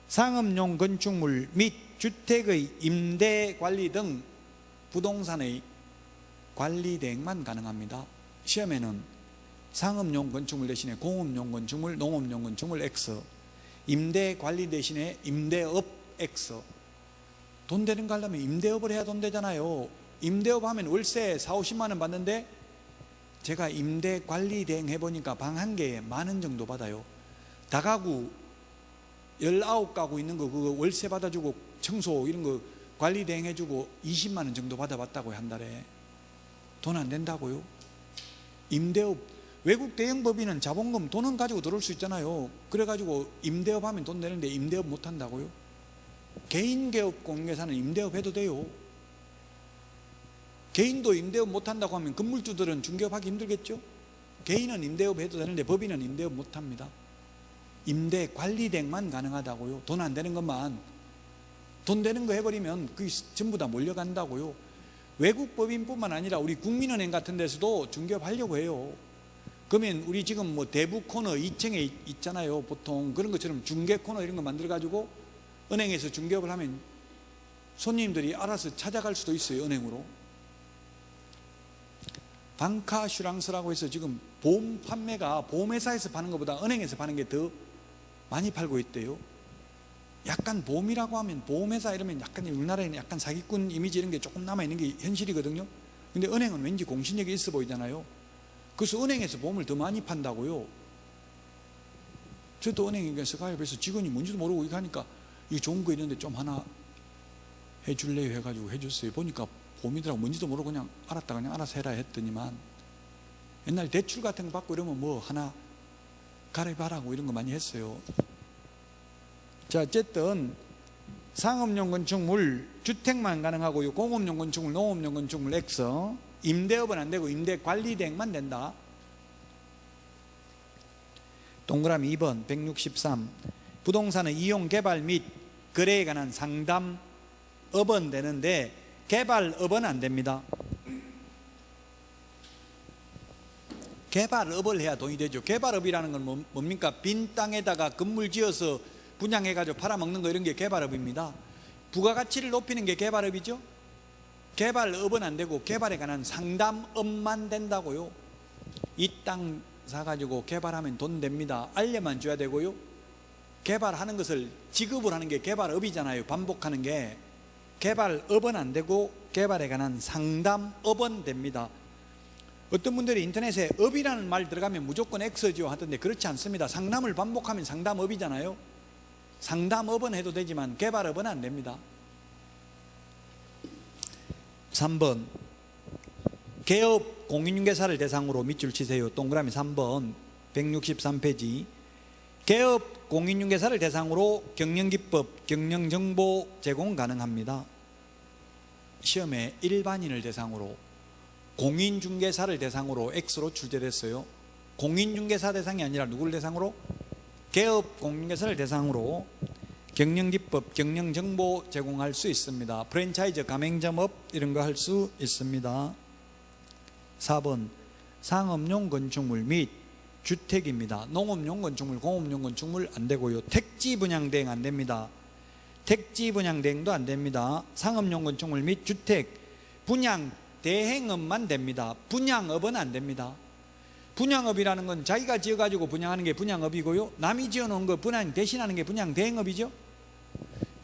S1: 상업용 건축물 및 주택의 임대 관리 등 부동산의 관리 대행만 가능합니다. 시험에는 상업용 건축물 대신에 공업용 건축물, 농업용 건축물 X, 임대 관리 대신에 임대업 X. 돈 되는 거 하려면 임대업을 해야 돈 되잖아요. 임대업 하면 월세 4,50만 원 받는데 제가 임대 관리 대행 해보니까 방 한 개에 10,000원 정도 받아요. 다가구 19가구 있는 거 그거 월세 받아주고 청소 이런 거 관리 대행 해주고 20만 원 정도 받아봤다고요. 한 달에. 돈 안 된다고요. 임대업, 외국 대형 법인은 자본금 돈은 가지고 들어올 수 있잖아요. 그래가지고 임대업 하면 돈 되는데 임대업 못 한다고요. 개인개업 공개사는 임대업 해도 돼요. 개인도 임대업 못 한다고 하면 건물주들은 중개업하기 힘들겠죠. 개인은 임대업 해도 되는데 법인은 임대업 못 합니다. 임대 관리 대행만 가능하다고요. 돈 안 되는 것만. 돈 되는 거 해버리면 그게 전부 다 몰려간다고요. 외국 법인뿐만 아니라 우리 국민은행 같은 데서도 중개업 하려고 해요. 그러면 우리 지금 뭐 대부 코너 2층에 있잖아요. 보통 그런 것처럼 중개 코너 이런 거 만들어 가지고 은행에서 중개업을 하면 손님들이 알아서 찾아갈 수도 있어요. 은행으로. 방카슈랑스라고 해서 지금 보험 판매가 보험회사에서 파는 것보다 은행에서 파는 게 더 많이 팔고 있대요. 약간 보험이라고 하면 보험회사 이러면 약간 우리나라에는 약간 사기꾼 이미지 이런 게 조금 남아있는 게 현실이거든요. 근데 은행은 왠지 공신력이 있어 보이잖아요. 그래서 은행에서 보험을 더 많이 판다고요. 저도 은행에서 가요. 그래서 직원이 뭔지도 모르고 이거 하니까 이거 좋은 거 있는데 좀 하나 해줄래요 해가지고 해줬어요. 보니까 보험이더라고. 뭔지도 모르고 그냥 알았다 그냥 알아서 해라 했더니만, 옛날 대출 같은 거 받고 이러면 뭐 하나 가입하라고 이런 거 많이 했어요. 자, 어쨌든 상업용 건축물 주택만 가능하고요. 공업용 건축물, 농업용 건축물 X. 임대업은 안 되고 임대 관리 대행만 된다. 동그라미 2번 163. 부동산의 이용 개발 및 거래에 관한 상담업은 되는데 개발업은 안 됩니다. 개발업을 해야 돈이 되죠. 개발업이라는 건 뭡니까? 빈 땅에다가 건물 지어서 분양해가지고 팔아먹는 거, 이런 게 개발업입니다. 부가가치를 높이는 게 개발업이죠. 개발업은 안 되고 개발에 관한 상담업만 된다고요. 이 땅 사가지고 개발하면 돈 됩니다. 알려만 줘야 되고요. 개발하는 것을 지급을 하는 게 개발업이잖아요. 반복하는 게. 개발업은 안 되고 개발에 관한 상담업은 됩니다. 어떤 분들이 인터넷에 업이라는 말 들어가면 무조건 X죠 하던데 그렇지 않습니다. 상담을 반복하면 상담업이잖아요. 상담업은 해도 되지만 개발업은 안 됩니다. 3번 개업 공인중개사를 대상으로 밑줄 치세요. 동그라미 3번 163페이지. 개업 공인중개사를 대상으로 경영기법, 경영정보 제공 가능합니다. 시험에 일반인을 대상으로, 공인중개사를 대상으로 X로 출제됐어요. 공인중개사 대상이 아니라 누구를 대상으로? 개업 공인중개사를 대상으로 경영기법, 경영정보 제공할 수 있습니다. 프랜차이즈, 가맹점업 이런 거 할 수 있습니다. 4번 상업용 건축물 및 주택입니다. 농업용 건축물, 공업용 건축물 안 되고요. 택지 분양 대행 안 됩니다. 택지 분양 대행도 안 됩니다. 상업용 건축물 및 주택 분양 대행업만 됩니다. 분양업은 안 됩니다. 분양업이라는 건 자기가 지어가지고 분양하는 게 분양업이고요. 남이 지어놓은 거 분양 대신하는 게 분양 대행업이죠.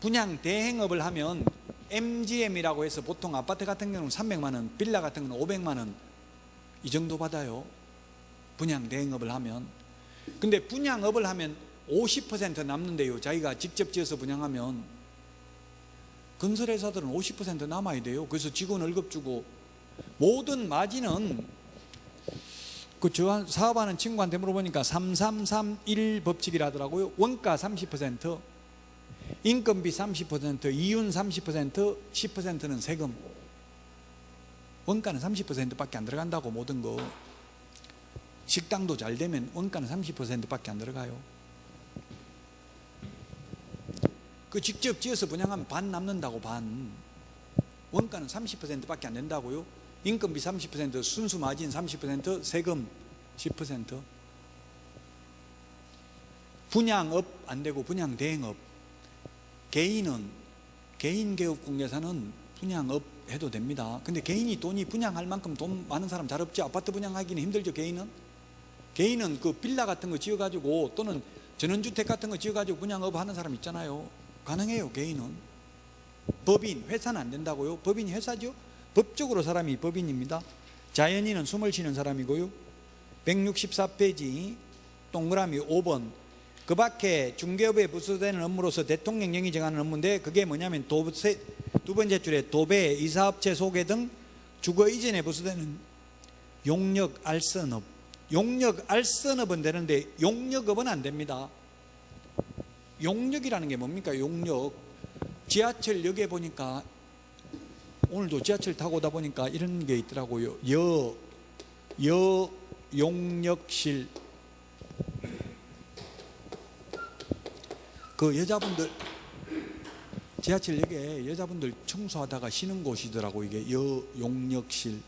S1: 분양 대행업을 하면 MGM이라고 해서 보통 아파트 같은 경우는 300만 원, 빌라 같은 경우는 500만 원 이 정도 받아요. 분양 대행업을 하면. 근데 분양업을 하면 50% 남는데요. 자기가 직접 지어서 분양하면 건설회사들은 50% 남아야 돼요. 그래서 직원 월급 주고 모든 마진은 저 사업하는 친구한테 물어보니까 3331 법칙이라더라고요. 원가 30%, 인건비 30%, 이윤 30%, 10%는 세금. 원가는 30%밖에 안 들어간다고. 모든 거 식당도 잘 되면 원가는 30%밖에 안 들어가요. 그 직접 지어서 분양하면 반 남는다고. 반. 원가는 30%밖에 안 된다고요. 인건비 30%, 순수 마진 30%, 세금 10%. 분양업 안 되고 분양 대행업. 개인은, 개인 개업공개사는 분양업 해도 됩니다. 근데 개인이 돈이 분양할 만큼 돈 많은 사람 잘 없죠. 아파트 분양하기는 힘들죠. 개인은 그 빌라 같은 거 지어가지고 또는 전원주택 같은 거 지어가지고 분양업 하는 사람 있잖아요. 가능해요. 개인은. 법인, 회사는 안 된다고요. 법인이 회사죠. 법적으로 사람이 법인입니다. 자연인은 숨을 쉬는 사람이고요. 164페이지 동그라미 5번. 그 밖에 중개업에 부수되는 업무로서 대통령령이 정하는 업무인데 그게 뭐냐면 두 번째 줄에 도배, 이사업체 소개 등 주거 이전에 부수되는 용역 알선업. 용역 알선업은 되는데 용역업은 안 됩니다. 용역이라는 게 뭡니까? 용역. 지하철역에 보니까 오늘도 지하철 타고 오다 보니까 이런 게 있더라고요. 용역실. 그 여자분들 지하철역에 여자분들 청소하다가 쉬는 곳이더라고. 이게 용역실.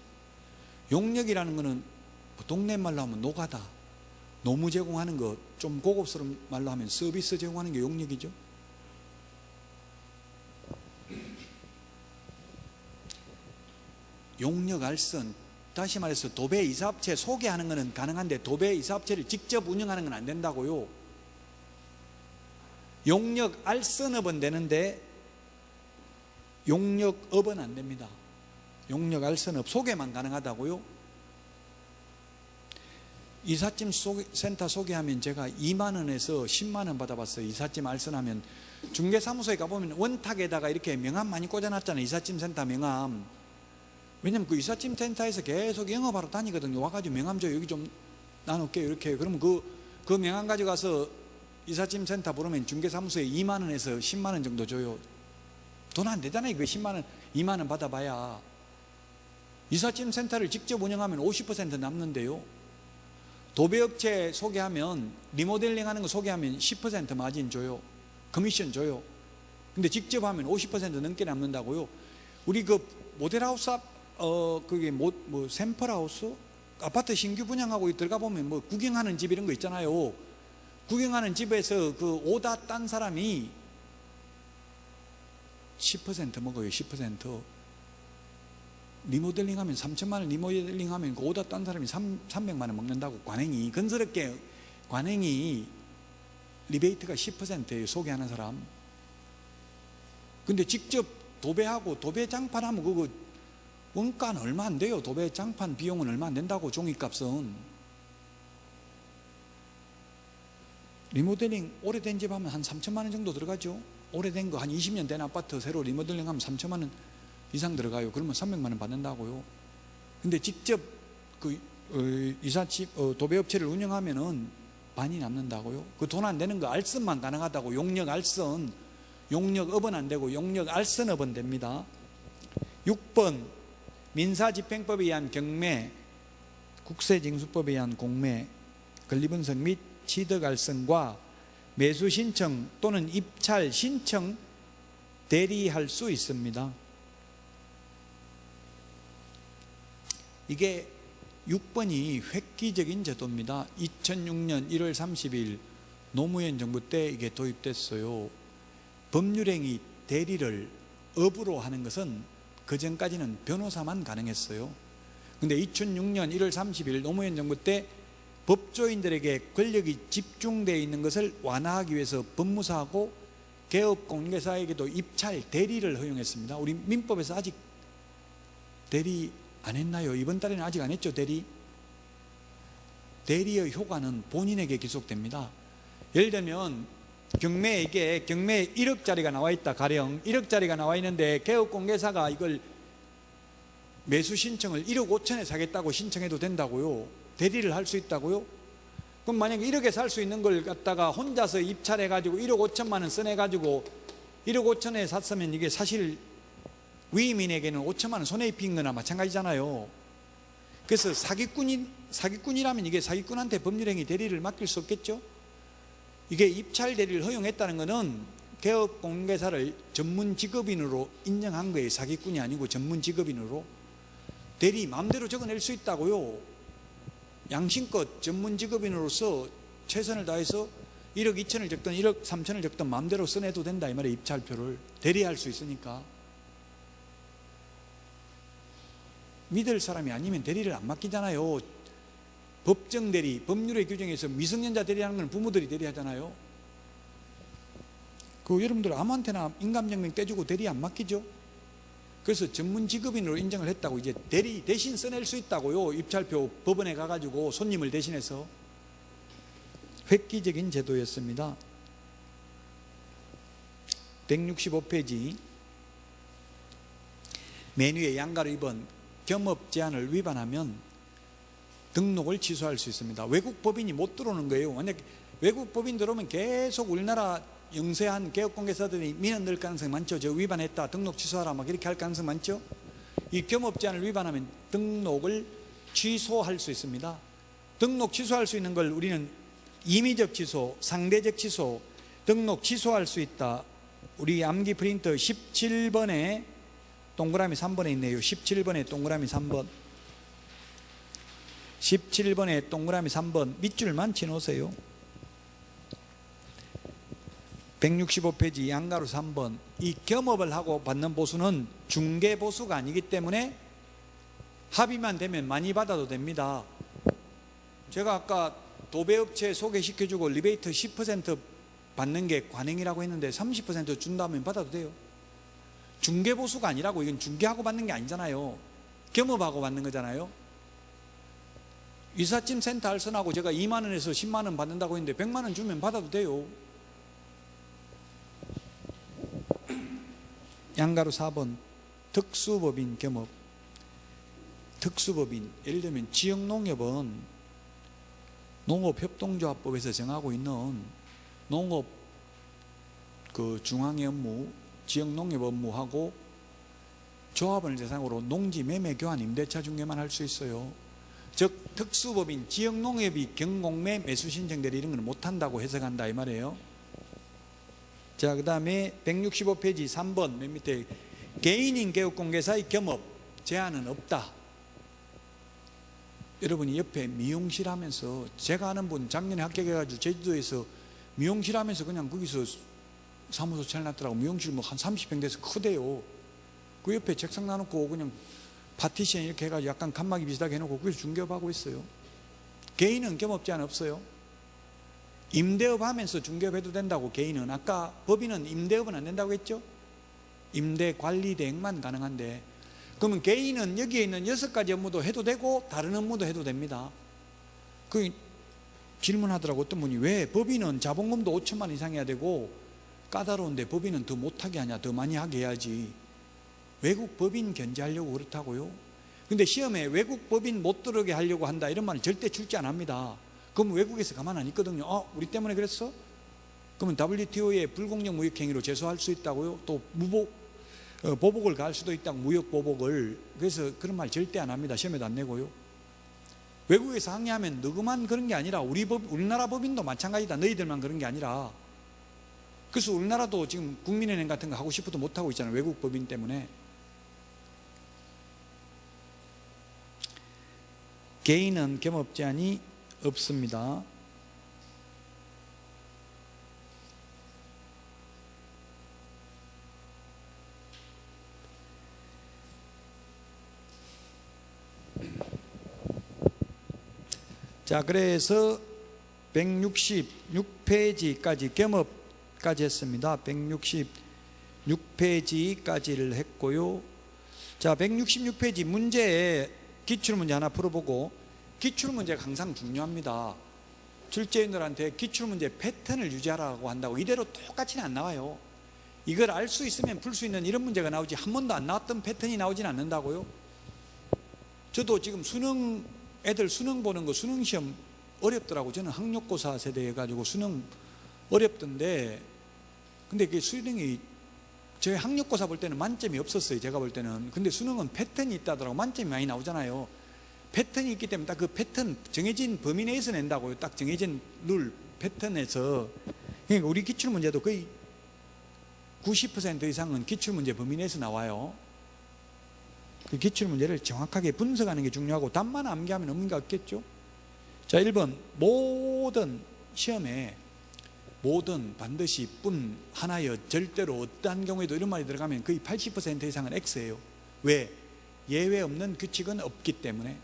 S1: 용역이라는 거는 동네 말로 하면 노가다, 노무 제공하는 거. 좀 고급스러운 말로 하면 서비스 제공하는 게 용역이죠. 용역 알선, 다시 말해서 도배 이사업체 소개하는 거는 가능한데 도배 이사업체를 직접 운영하는 건 안 된다고요. 용역 알선업은 되는데 용역업은 안 됩니다. 용역 알선업 소개만 가능하다고요. 이삿짐 센터 소개하면 제가 2만 원에서 10만 원 받아봤어요. 이삿짐 알선하면 중개사무소에 가보면 원탁에다가 이렇게 명함 많이 꽂아놨잖아요. 이삿짐 센터 명함. 왜냐면 그 이삿짐 센터에서 계속 영업하러 다니거든요. 와가지고 명함 줘, 여기 좀 나눌게요, 이렇게. 그러면 그 명함 가져가서 이삿짐 센터 부르면 중개사무소에 2만 원에서 10만 원 정도 줘요. 돈 안 되잖아요. 그 10만 원, 2만 원 받아봐야. 이삿짐 센터를 직접 운영하면 50% 남는데요. 도배업체 소개하면, 리모델링 하는 거 소개하면 10% 마진 줘요. 커미션 줘요. 근데 직접 하면 50% 넘게 남는다고요. 우리 그 모델하우스 그게 샘플하우스 아파트 신규 분양하고 들어가 보면 뭐 구경하는 집 이런 거 있잖아요. 구경하는 집에서 그 오다 딴 사람이 10% 먹어요. 10%. 리모델링 하면 3천만 원 리모델링 하면 그 오다 딴 사람이 300만 원 먹는다고. 관행이 건설업계 관행이 리베이트가 10%예요. 소개하는 사람. 근데 직접 도배하고 도배 장판하면 그거 원가는 얼마 안 돼요. 도배 장판 비용은 얼마 안 된다고. 종이값은. 리모델링 오래된 집 하면 한 3천만 원 정도 들어가죠. 오래된 거 한 20년 된 아파트 새로 리모델링 하면 3천만 원 이상 들어가요. 그러면 300만 원 받는다고요. 근데 직접 그 이삿집 도배업체를 운영하면은 반이 남는다고요. 그 돈 안 되는 거 알선만 가능하다고. 용역 알선, 용역업은 안 되고 용역 알선업은 됩니다. 6번 민사집행법에 의한 경매, 국세징수법에 의한 공매, 권리분석 및 취득알선과 매수신청 또는 입찰 신청 대리할 수 있습니다. 이게 6번이 획기적인 제도입니다. 2006년 1월 30일 노무현 정부 때 이게 도입됐어요. 법률행위 대리를 업으로 하는 것은 그 전까지는 변호사만 가능했어요. 근데 2006년 1월 30일 노무현 정부 때 법조인들에게 권력이 집중되어 있는 것을 완화하기 위해서 법무사하고 개업공개사에게도 입찰 대리를 허용했습니다. 우리 민법에서 아직 대리 안 했나요? 이번 달에는 아직 안 했죠. 대리의 효과는 본인에게 기속됩니다. 예를 들면 경매에 1억짜리가 나와 있다. 가령 1억짜리가 나와 있는데 개업공개사가 이걸 매수 신청을 1억 5천에 사겠다고 신청해도 된다고요. 대리를 할 수 있다고요? 그럼 만약에 1억에 살 수 있는 걸 갖다가 혼자서 입찰해가지고 1억 5천만 원 써내가지고 1억 5천에 샀으면 이게 사실 위임인에게는 5천만 원 손해입힌 거나 마찬가지잖아요. 그래서 사기꾼이라면 이게 사기꾼한테 법률행위 대리를 맡길 수 없겠죠? 이게 입찰 대리를 허용했다는 것은 개업공개사를 전문 직업인으로 인정한 거예요. 사기꾼이 아니고 전문 직업인으로. 대리 마음대로 적어낼 수 있다고요. 양심껏 전문 직업인으로서 최선을 다해서 1억 2천을 적든 1억 3천을 적든 마음대로 써내도 된다 이 말이에요. 입찰표를 대리할 수 있으니까. 믿을 사람이 아니면 대리를 안 맡기잖아요. 법정 대리, 법률의 규정에서 미성년자 대리하는 건 부모들이 대리하잖아요. 그 여러분들 아무한테나 인감증명 떼주고 대리 안 맡기죠? 그래서 전문 직업인으로 인정을 했다고. 이제 대리 대신 써낼 수 있다고요. 입찰표 법원에 가가지고 손님을 대신해서. 획기적인 제도였습니다. 165페이지 메뉴의 양가로 2번 겸업 제한을 위반하면 등록을 취소할 수 있습니다. 외국 법인이 못 들어오는 거예요. 만약 외국 법인 들어오면 계속 우리나라 영세한 개업공개사들이 민원 넣을 가능성이 많죠. 저 위반했다, 등록 취소하라 막 이렇게 할 가능성이 많죠. 이 겸업 제한을 위반하면 등록을 취소할 수 있습니다. 등록 취소할 수 있는 걸 우리는 임의적 취소, 상대적 취소, 등록 취소할 수 있다. 우리 암기 프린터 17번에 동그라미 3번에 있네요. 17번에 동그라미 3번. 17번에 동그라미 3번 밑줄만 치놓으세요. 165페이지 양가로 3번. 이 겸업을 하고 받는 보수는 중개보수가 아니기 때문에 합의만 되면 많이 받아도 됩니다. 제가 아까 도배업체 소개시켜주고 리베이트 10% 받는 게 관행이라고 했는데 30% 준다면 받아도 돼요. 중개보수가 아니라고. 이건 중개하고 받는 게 아니잖아요. 겸업하고 받는 거잖아요. 이삿짐 센터 알선하고 제가 2만 원에서 10만 원 받는다고 했는데 100만 원 주면 받아도 돼요. 양가로 4번 특수법인 겸업. 특수법인, 예를 들면 지역농협은 농업협동조합법에서 정하고 있는 농업 그 중앙의 업무, 지역농협 업무하고 조합을 대상으로 농지 매매 교환 임대차 중개만 할 수 있어요. 즉 특수법인, 지역농협이 경공매 매수신청 대리 이런 건 못한다고 해석한다 이 말이에요. 자, 그 다음에 165페이지 3번 맨 밑에 개인인 개업공개사의 겸업 제한은 없다. 여러분이 옆에 미용실 하면서, 제가 아는 분 작년에 합격해가지고 제주도에서 미용실 하면서 그냥 거기서 사무소 차려놨더라고. 미용실 뭐 한 30평 돼서 크대요. 그 옆에 책상 놔놓고 그냥 파티션 이렇게 해가지고 약간 칸막이 비슷하게 해놓고 거기서 중개업하고 있어요. 개인은 겸업 제한 없어요. 임대업 하면서 중개업 해도 된다고. 개인은, 아까 법인은 임대업은 안 된다고 했죠. 임대 관리 대행만 가능한데, 그러면 개인은 여기에 있는 6가지 업무도 해도 되고 다른 업무도 해도 됩니다. 그 질문하더라고 어떤 분이, 왜 법인은 자본금도 5천만 원 이상 해야 되고 까다로운데 법인은 더 못하게 하냐, 더 많이 하게 해야지. 외국 법인 견제하려고 그렇다고요. 근데 시험에 외국 법인 못 들어오게 하려고 한다 이런 말은 절대 출제 안 합니다. 그럼 외국에서 가만 안 있거든요. 우리 때문에 그랬어? 그러면 WTO의 불공정 무역 행위로 제소할 수 있다고요. 또 보복을 가할 수도 있다고, 무역 보복을. 그래서 그런 말 절대 안 합니다. 시험에도 안 내고요. 외국에서 항의하면 너그만 그런 게 아니라 우리나라 법인도 마찬가지다. 너희들만 그런 게 아니라. 그래서 우리나라도 지금 국민은행 같은 거 하고 싶어도 못 하고 있잖아요. 외국 법인 때문에. 개인은 겸업 제한이 없습니다. 자, 그래서 166페이지까지 겸업까지 했습니다. 166페이지까지를 했고요. 자, 166페이지 문제에 기출문제 하나 풀어보고, 기출문제가 항상 중요합니다. 출제인들한테 기출문제 패턴을 유지하라고 한다고 이대로 똑같이는 안 나와요. 이걸 알 수 있으면 풀 수 있는 이런 문제가 나오지, 한 번도 안 나왔던 패턴이 나오진 않는다고요. 저도 지금 애들 수능 보는 거, 수능 시험 어렵더라고. 저는 학력고사 세대 해가지고 수능 어렵던데, 근데 그게 수능이, 저희 학력고사 볼 때는 만점이 없었어요. 제가 볼 때는. 근데 수능은 패턴이 있다더라고. 만점이 많이 나오잖아요. 패턴이 있기 때문에 딱 그 패턴 정해진 범위 내에서 낸다고요. 딱 정해진 룰 패턴에서. 그러니까 우리 기출문제도 거의 90% 이상은 기출문제 범위 내에서 나와요. 그 기출문제를 정확하게 분석하는 게 중요하고, 답만 암기하면 의미가 없겠죠. 자, 1번 모든 시험에 모든 반드시 뿐 하나여 절대로 어떠한 경우에도 이런 말이 들어가면 거의 80% 이상은 X예요. 왜? 예외 없는 규칙은 없기 때문에.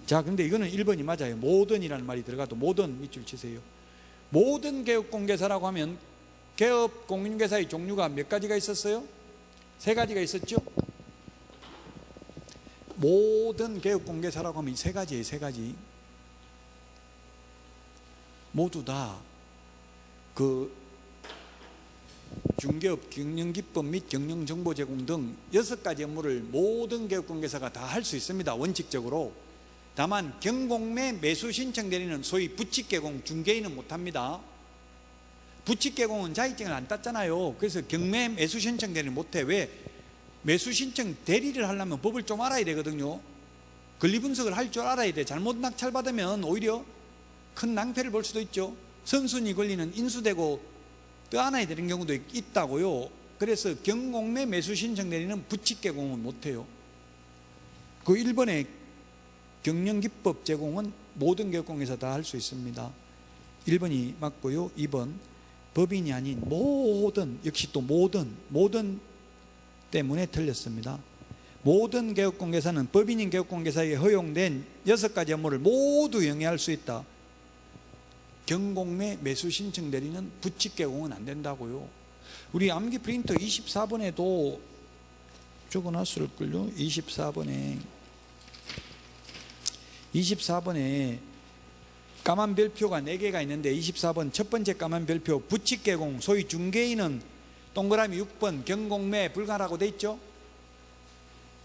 S1: 자, 근데 이거는 1번이 맞아요. 모든이라는 말이 들어가도 모든 밑줄 치세요. 모든 개업공개사라고 하면 개업공개사의 종류가 몇 가지가 있었어요? 3가지가 있었죠. 모든 개업공개사라고 하면 3가지예요. 3가지 모두 다 그 중개업 경영기법 및 경영정보 제공 등 6가지 업무를 모든 개업공개사가 다 할 수 있습니다. 원칙적으로. 다만 경공매 매수 신청 대리는 소위 부칙개공 중개인은 못합니다. 부칙개공은 자격증을 안 땄잖아요. 그래서 경매 매수 신청 대리는 못해. 왜? 매수 신청 대리를 하려면 법을 좀 알아야 되거든요. 권리 분석을 할 줄 알아야 돼. 잘못 낙찰받으면 오히려 큰 낭패를 볼 수도 있죠. 선순위 권리는 인수되고 떠안아야 되는 경우도 있다고요. 그래서 경공매 매수 신청 대리는 부칙개공은 못해요. 그 1번의 경영기법 제공은 모든 개업공개사 다 할 수 있습니다. 1번이 맞고요. 2번 법인이 아닌 모든, 역시 또 모든 때문에 틀렸습니다. 모든 개업공개사는 법인인 개업공개사에게 허용된 6가지 업무를 모두 영위할 수 있다. 경공매 매수 신청 대리는 부칙개공은 안 된다고요. 우리 암기 프린터 24번에도 적어놨을걸요. 24번에 까만 별표가 4개가 있는데 24번 첫 번째 까만 별표 부칙개공, 소위 중개인은 동그라미 6번 경공매 불가라고 돼 있죠.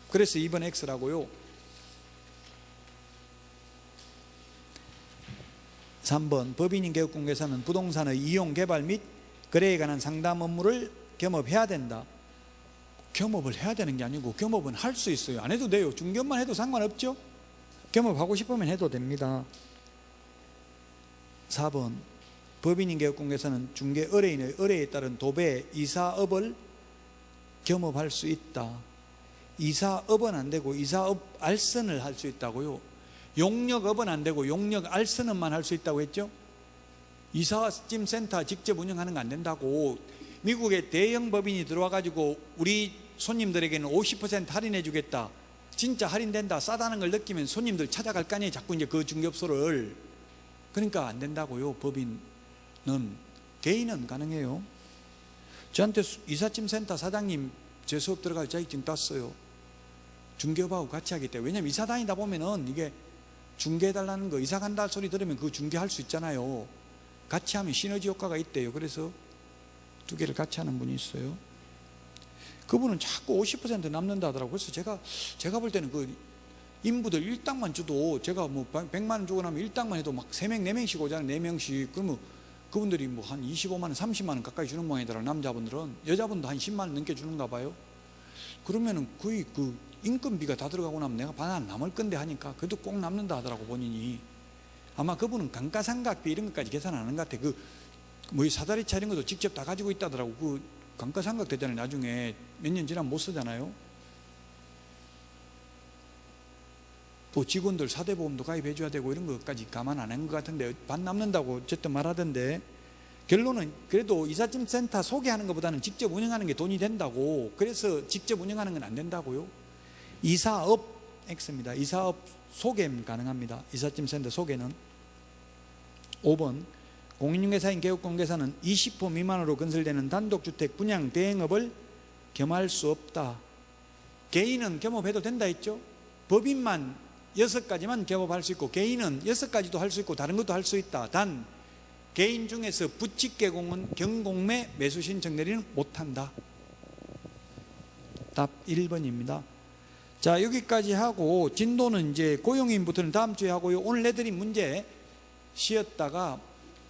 S1: 그래서 2번 X라고요. 3번 법인인 개업공개사는 부동산의 이용 개발 및 거래에 관한 상담 업무를 겸업해야 된다. 겸업을 해야 되는 게 아니고 겸업은 할 수 있어요. 안 해도 돼요. 중개업만 해도 상관없죠. 겸업하고 싶으면 해도 됩니다. 4번 법인인 개업공개사는 중개 의뢰인의 의뢰에 따른 도배, 이사업을 겸업할 수 있다. 이사업은 안 되고 이사업 알선을 할 수 있다고요. 용역업은 안 되고 용역 알선업만 할 수 있다고 했죠. 이삿짐 센터 직접 운영하는 거 안 된다고. 미국의 대형 법인이 들어와 가지고 우리 손님들에게는 50% 할인해 주겠다, 진짜 할인된다, 싸다는 걸 느끼면 손님들 찾아갈 거 아니에요, 자꾸 이제 그 중개업소를. 그러니까 안 된다고요. 법인은. 개인은 가능해요. 저한테 이삿짐 센터 사장님 제 수업 들어가서 자격증 땄어요. 중개업하고 같이 하기 때문에. 왜냐면 이사 다니다 보면은 이게 중개해달라는 거, 이사 간다 소리 들으면 그거 중개할 수 있잖아요. 같이 하면 시너지 효과가 있대요. 그래서 두 개를 같이 하는 분이 있어요. 그분은 자꾸 50% 남는다 하더라고요. 그래서 제가 볼 때는 그 인부들 일당만 줘도, 제가 뭐 100만 원 주고 나면 일당만 해도 막 3명, 4명씩 오잖아요. 4명씩. 그러면 그분들이 뭐 한 25만 원, 30만 원 가까이 주는 모양이더라고요. 남자분들은. 여자분도 한 10만 원 넘게 주는가 봐요. 그러면은 거의 그 인건비가 다 들어가고 나면 내가 반 안 남을 건데 하니까 그래도 꼭 남는다 하더라고, 본인이. 아마 그분은 감가상각비 이런 것까지 계산 안 하는 것 같아. 뭐 사다리 차 이런 것도 직접 다 가지고 있다더라고. 그 감가상각 되잖아요. 나중에 몇 년 지나면 못 쓰잖아요. 또 직원들 4대 보험도 가입해 줘야 되고 이런 것까지 감안 안 한 것 같은데 반 남는다고 어쨌든 말하던데, 결론은 그래도 이삿짐 센터 소개하는 것보다는 직접 운영하는 게 돈이 된다고. 그래서 직접 운영하는 건 안 된다고요. 이사업 X입니다. 이사업 소개는 가능합니다. 이삿짐 센터 소개는. 5번 공인중개사인 개업공개사는 20호 미만으로 건설되는 단독주택 분양 대행업을 겸할 수 없다. 개인은 겸업해도 된다 했죠. 법인만 6가지만 겸업할 수 있고 개인은 6가지도 할 수 있고 다른 것도 할 수 있다. 단 개인 중에서 부칙개공은 경공매 매수 신청 내리는 못한다. 답 1번입니다. 자, 여기까지 하고 진도는 이제 고용인부터는 다음 주에 하고요. 오늘 내드린 문제 쉬었다가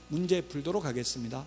S1: 문제 풀도록 하겠습니다.